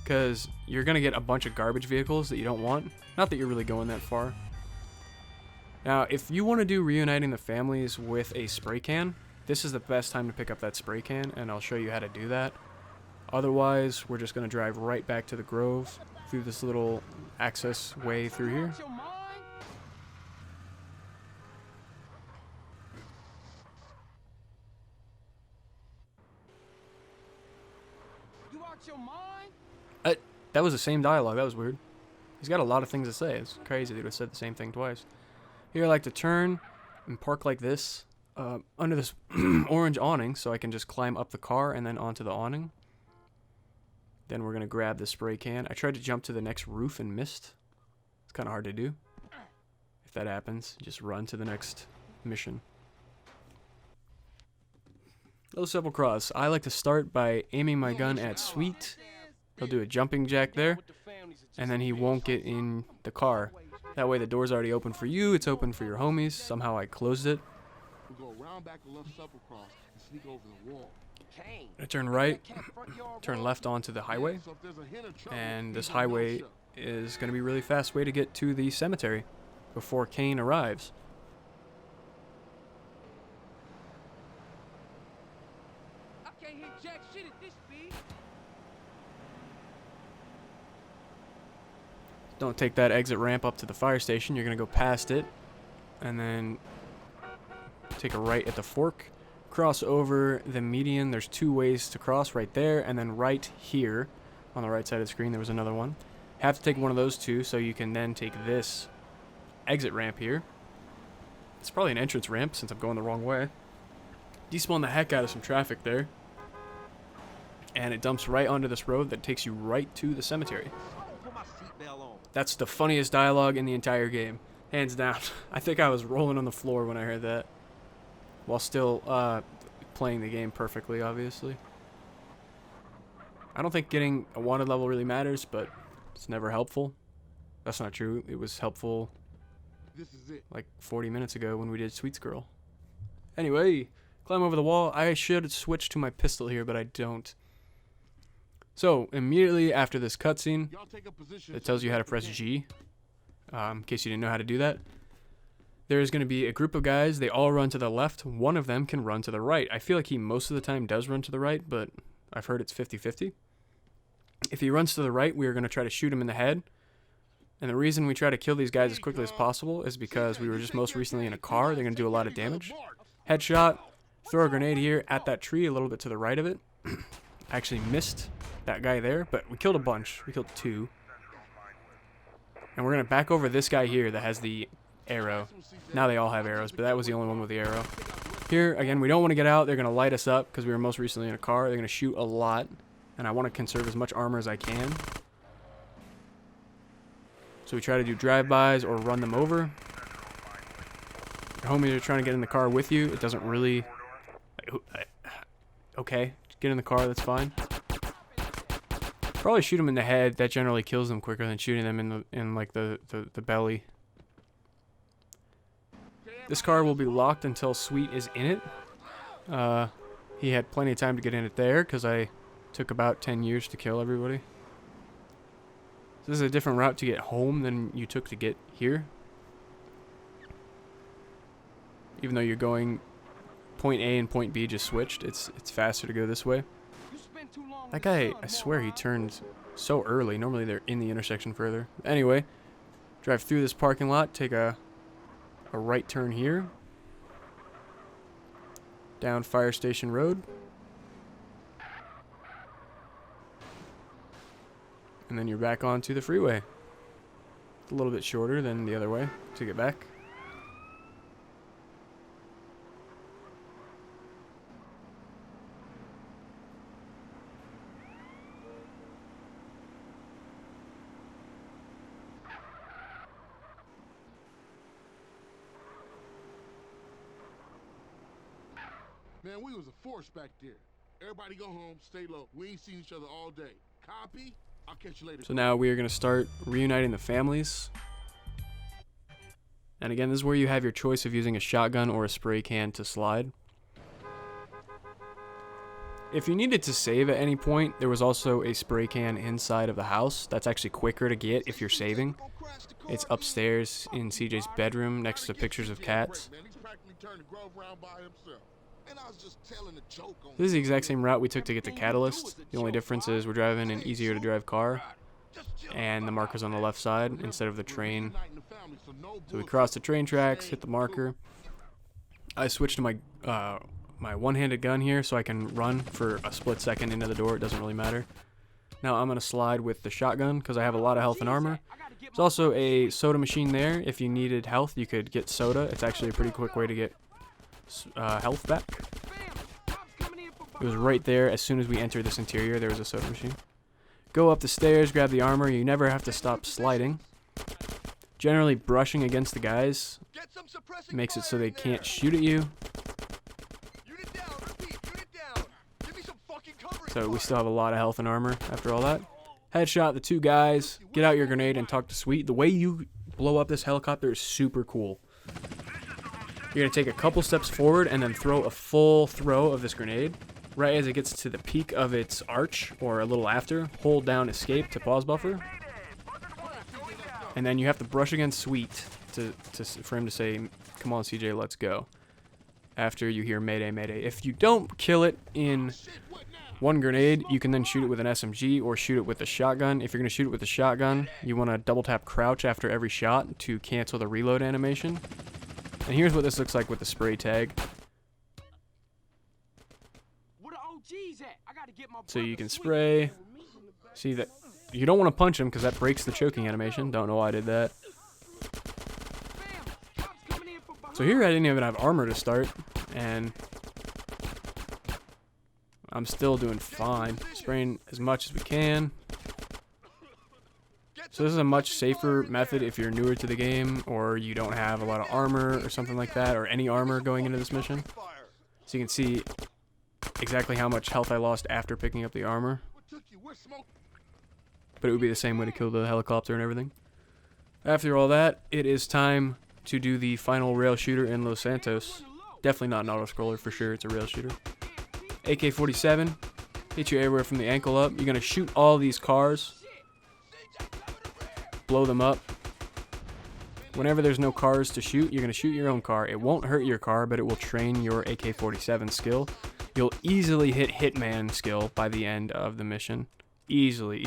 because you're gonna get a bunch of garbage vehicles that you don't want. Not that you're really going that far. Now, if you want to do Reuniting the Families with a spray can, this is the best time to pick up that spray can, and I'll show you how to do that. Otherwise, we're just gonna drive right back to the Grove through this little access way through here. Your mind? That was the same dialogue. That was weird. He's got a lot of things to say. It's crazy that he would have said the same thing twice. Here I like to turn and park like this under this orange awning so I can just climb up the car and then onto the awning. Then we're going to grab the spray can. I tried to jump to the next roof and missed. It's kind of hard to do. If that happens, just run to the next mission. Those Sepulcros. I like to start by aiming my gun at Sweet. He'll do a jumping jack there, and then he won't get in the car. That way the door's already open for you, it's open for your homies. Somehow I closed it. We'll go round back the left Sepulcros and sneak over the wall. I turn right, turn left onto the highway, So if there's a hint of trouble, and this keep your mouth highway shut. is going to be a really fast way to get to the cemetery before Kane arrives. I can't hit jack shit at this speed. Don't take that exit ramp up to the fire station. You're going to go past it and then take a right at the fork. Cross over the median. There's two ways to cross, right there and then right here on the right side of the screen. There was another one. Have to take one of those two so you can then take this exit ramp here. It's probably an entrance ramp since I'm going the wrong way. Despawn the heck out of some traffic there. And it dumps right onto this road that takes you right to the cemetery. Put my seatbelt on. That's the funniest dialogue in the entire game. Hands down. I think I was rolling on the floor when I heard that. While still playing the game perfectly, obviously. I don't think getting a wanted level really matters, but it's never helpful. That's not true. It was helpful This is it. like 40 minutes ago when we did Sweets Girl. Anyway, climb over the wall. I should switch to my pistol here, but I don't. So, immediately after this cutscene, Y'all take a position. it tells you how to press G, in case you didn't know how to do that. There's going to be a group of guys. They all run to the left. One of them can run to the right. I feel like he most of the time does run to the right, but I've heard it's 50-50. If he runs to the right, we are going to try to shoot him in the head. And the reason we try to kill these guys as quickly as possible is because we were just most recently in a car. They're going to do a lot of damage. Headshot. Throw a grenade here at that tree a little bit to the right of it. I actually missed that guy there, but we killed a bunch. We killed two. And we're going to back over this guy here that has the arrow. Now they all have arrows, but that was the only one with the arrow. Here, again, we don't want to get out. They're going to light us up because we were most recently in a car. They're going to shoot a lot, and I want to conserve as much armor as I can. So we try to do drive-bys or run them over. Your homies are trying to get in the car with you. It doesn't really... Okay, get in the car, that's fine. Probably shoot them in the head. That generally kills them quicker than shooting them in like the belly. This car will be locked until Sweet is in it. He had plenty of time to get in it there because I took about 10 years to kill everybody. This is a different route to get home than you took to get here. Even though you're going point A and point B just switched, it's faster to go this way. That guy, I swear he turned so early. Normally they're in the intersection further. Anyway, drive through this parking lot, take a right turn here. Down Fire Station Road. And then you're back onto the freeway. It's a little bit shorter than the other way to get back. Man, we was a force back there. Everybody go home, stay low. We ain't seen each other all day. Copy? I'll catch you later. So now we are going to start reuniting the families. And again, this is where you have your choice of using a shotgun or a spray can to slide. If you needed to save at any point, there was also a spray can inside of the house. That's actually quicker to get if you're saving. It's upstairs in CJ's bedroom next to pictures of cats. This is the exact same route we took to get to Catalyst. The only difference is we're driving an easier to drive car, and the marker's on the left side instead of the train. So we crossed the train tracks, hit the marker. I switched to my my one-handed gun here so I can run for a split second into the door. It doesn't really matter. Now I'm going to slide with the shotgun because I have a lot of health and armor. There's also a soda machine there. If you needed health, you could get soda. It's actually a pretty quick way to get health back. It was right there. As soon as we entered this interior, there was a soda machine. Go up the stairs, grab the armor. You never have to stop sliding. Generally, brushing against the guys makes it so they can't shoot at you. So we still have a lot of health and armor after all that. Headshot the two guys. Get out your grenade and talk to Sweet. The way you blow up this helicopter is super cool. You're going to take a couple steps forward and then throw a full throw of this grenade. Right as it gets to the peak of its arch, or a little after, hold down escape to pause buffer. And then you have to brush against Sweet for him to say, come on CJ, let's go. After you hear Mayday, Mayday. If you don't kill it in one grenade, you can then shoot it with an SMG or shoot it with a shotgun. If you're going to shoot it with a shotgun, you want to double tap crouch after every shot to cancel the reload animation. And here's what this looks like with the spray tag. So you can spray. See that you don't want to punch him because that breaks the choking animation. Don't know why I did that. So here I didn't even have armor to start, and I'm still doing fine. Spraying as much as we can. So this is a much safer method if you're newer to the game or you don't have a lot of armor or something like that, or any armor going into this mission. So you can see exactly how much health I lost after picking up the armor. But it would be the same way to kill the helicopter and everything. After all that, it is time to do the final rail shooter in Los Santos. Definitely not an auto-scroller for sure, it's a rail shooter. AK-47, hit you everywhere from the ankle up. You're going to shoot all these cars. Blow them up. Whenever there's no cars to shoot, you're going to shoot your own car. It won't hurt your car, but it will train your AK-47 skill. You'll easily hit Hitman skill by the end of the mission. Easily.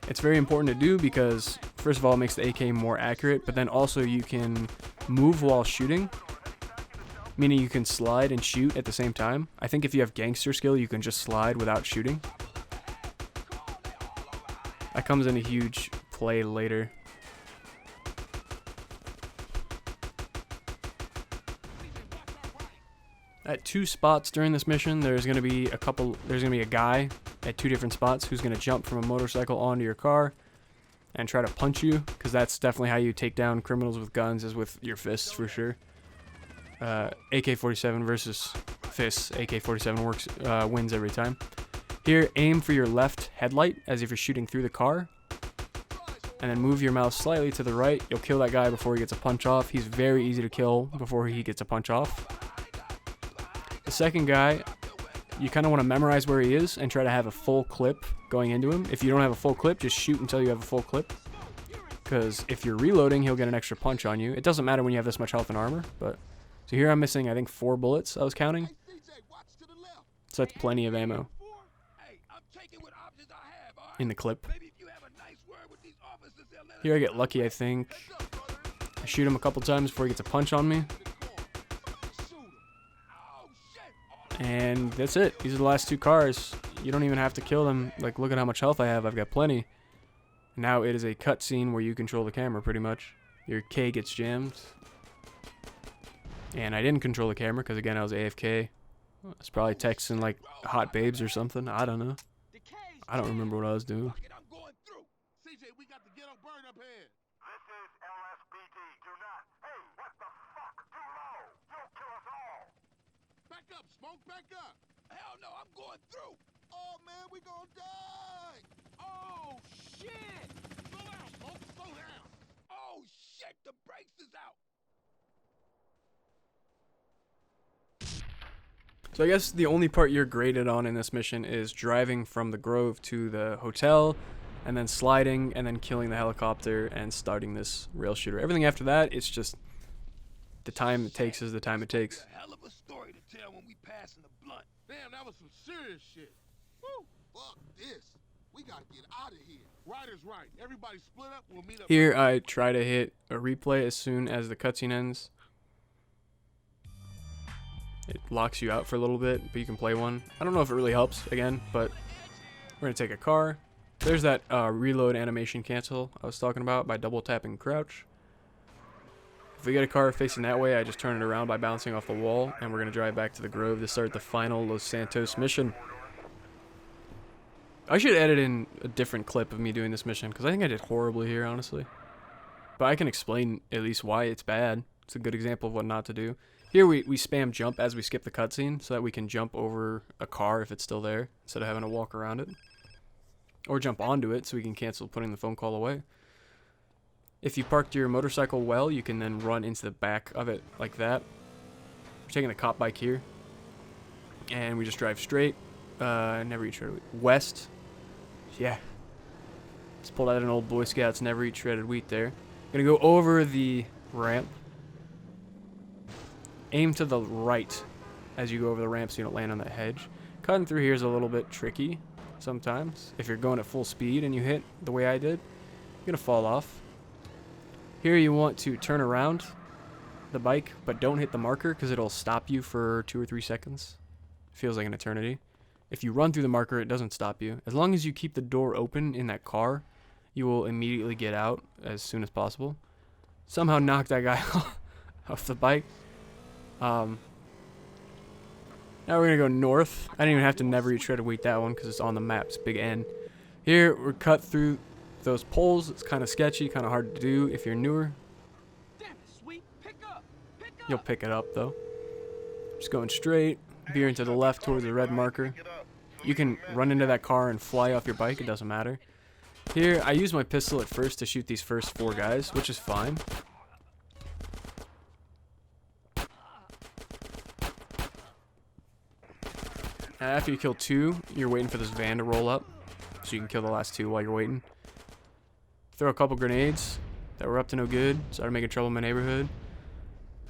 It's very important to do because, first of all, it makes the AK more accurate, but then also you can move while shooting, meaning you can slide and shoot at the same time. I think if you have gangster skill, you can just slide without shooting. That comes into huge play later. At two spots during this mission, there's going to be a guy at two different spots who's going to jump from a motorcycle onto your car and try to punch you, because that's definitely how you take down criminals with guns, is with your fists for sure. AK-47 versus fists. AK-47 wins every time. Here, aim for your left headlight as if you're shooting through the car, and then move your mouse slightly to the right. You'll kill that guy before he gets a punch off. He's very easy to kill before he gets a punch off. The second guy, you kind of want to memorize where he is and try to have a full clip going into him. If you don't have a full clip, just shoot until you have a full clip, because if you're reloading, he'll get an extra punch on you. It doesn't matter when you have this much health and armor, but so here I'm missing, I think, 4 bullets I was counting, so that's plenty of ammo in the clip. Here I get lucky, I think. I shoot him a couple times before he gets a punch on me. And that's it. These are the last 2 cars. You don't even have to kill them. Like, look at how much health I have. I've got plenty. Now it is a cutscene where you control the camera, pretty much. Your K gets jammed. And I didn't control the camera because, again, I was AFK. I was probably texting, like, hot babes or something. I don't know. I don't remember what I was doing. don't back up. Hell no, I'm going through. Oh, man, we gonna die. Oh, shit. Slow down, folks, slow down. Oh, shit, the brakes is out. So I guess the only part you're graded on in this mission is driving from the Grove to the hotel, and then sliding, and then killing the helicopter, and starting this rail shooter. Everything after that, it's just the time it takes is the time it takes. A hell of a story to tell when we passing the blunt. Damn, that was some serious shit. Woo! Fuck this. We gotta get out of here. Ryder's right. Everybody split up. We'll meet up. Here I try to hit a replay as soon as the cutscene ends. It locks you out for a little bit, but you can play one. I don't know if it really helps, again, but we're gonna take a car. There's that reload animation cancel I was talking about by double tapping crouch. If we get a car facing that way, I just turn it around by bouncing off the wall, and we're gonna drive back to the Grove to start the final Los Santos mission. I should edit in a different clip of me doing this mission, because I think I did horribly here, honestly. But I can explain at least why it's bad. It's a good example of what not to do. Here we spam jump as we skip the cutscene so that we can jump over a car if it's still there instead of having to walk around it. Or jump onto it so we can cancel putting the phone call away. If you parked your motorcycle well, you can then run into the back of it like that. We're taking the cop bike here. And we just drive straight. Never eat shredded wheat. West. Yeah. Just pulled out an old Boy Scouts never eat shredded wheat there. Gonna go over the ramp. Aim to the right as you go over the ramp so you don't land on that hedge. Cutting through here is a little bit tricky sometimes. If you're going at full speed and you hit the way I did, you're gonna fall off. Here you want to turn around the bike, but don't hit the marker because it'll stop you for 2 or 3 seconds. Feels like an eternity. If you run through the marker, it doesn't stop you. As long as you keep the door open in that car, you will immediately get out as soon as possible. Somehow knock that guy off the bike. Now we're gonna go north. I didn't even have to never eat shredded wheat that one because it's on the map. It's big N. Here we're cut through those poles. It's kind of sketchy, kind of hard to do if you're newer. Damn it, sweet. Pick up. Pick up. You'll pick it up though. Just going straight, veering to the left towards the red marker. You can run into that car and fly off your bike. It doesn't matter. Here I use my pistol at first to shoot these first 4 guys, which is fine. After you kill 2, you're waiting for this van to roll up, so you can kill the last 2 while you're waiting. Throw a couple grenades that were up to no good, started making trouble in my neighborhood.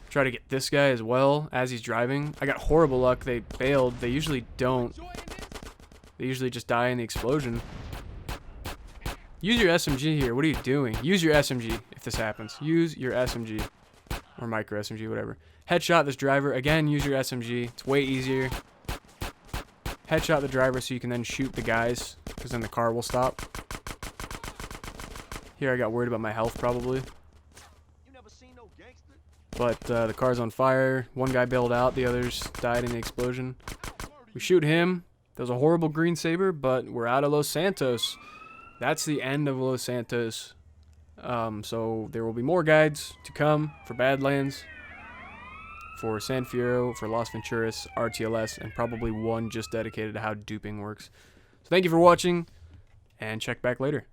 Try to get this guy as well as he's driving. I got horrible luck. They bailed. They usually don't. They usually just die in the explosion. Use your SMG here. What are you doing? Use your SMG if this happens. Use your SMG. Or micro SMG, whatever. Headshot this driver. Again, use your SMG. It's way easier. Headshot the driver so you can then shoot the guys, because then the car will stop. Here I got worried about my health probably. You never seen no gangster? But the car's on fire. One guy bailed out. The others died in the explosion. We shoot him. That was a horrible Green Sabre, but we're out of Los Santos. That's the end of Los Santos. So there will be more guides to come for Badlands, for San Fierro, for Las Venturas, RTLS, and probably one just dedicated to how duping works. So thank you for watching, and check back later.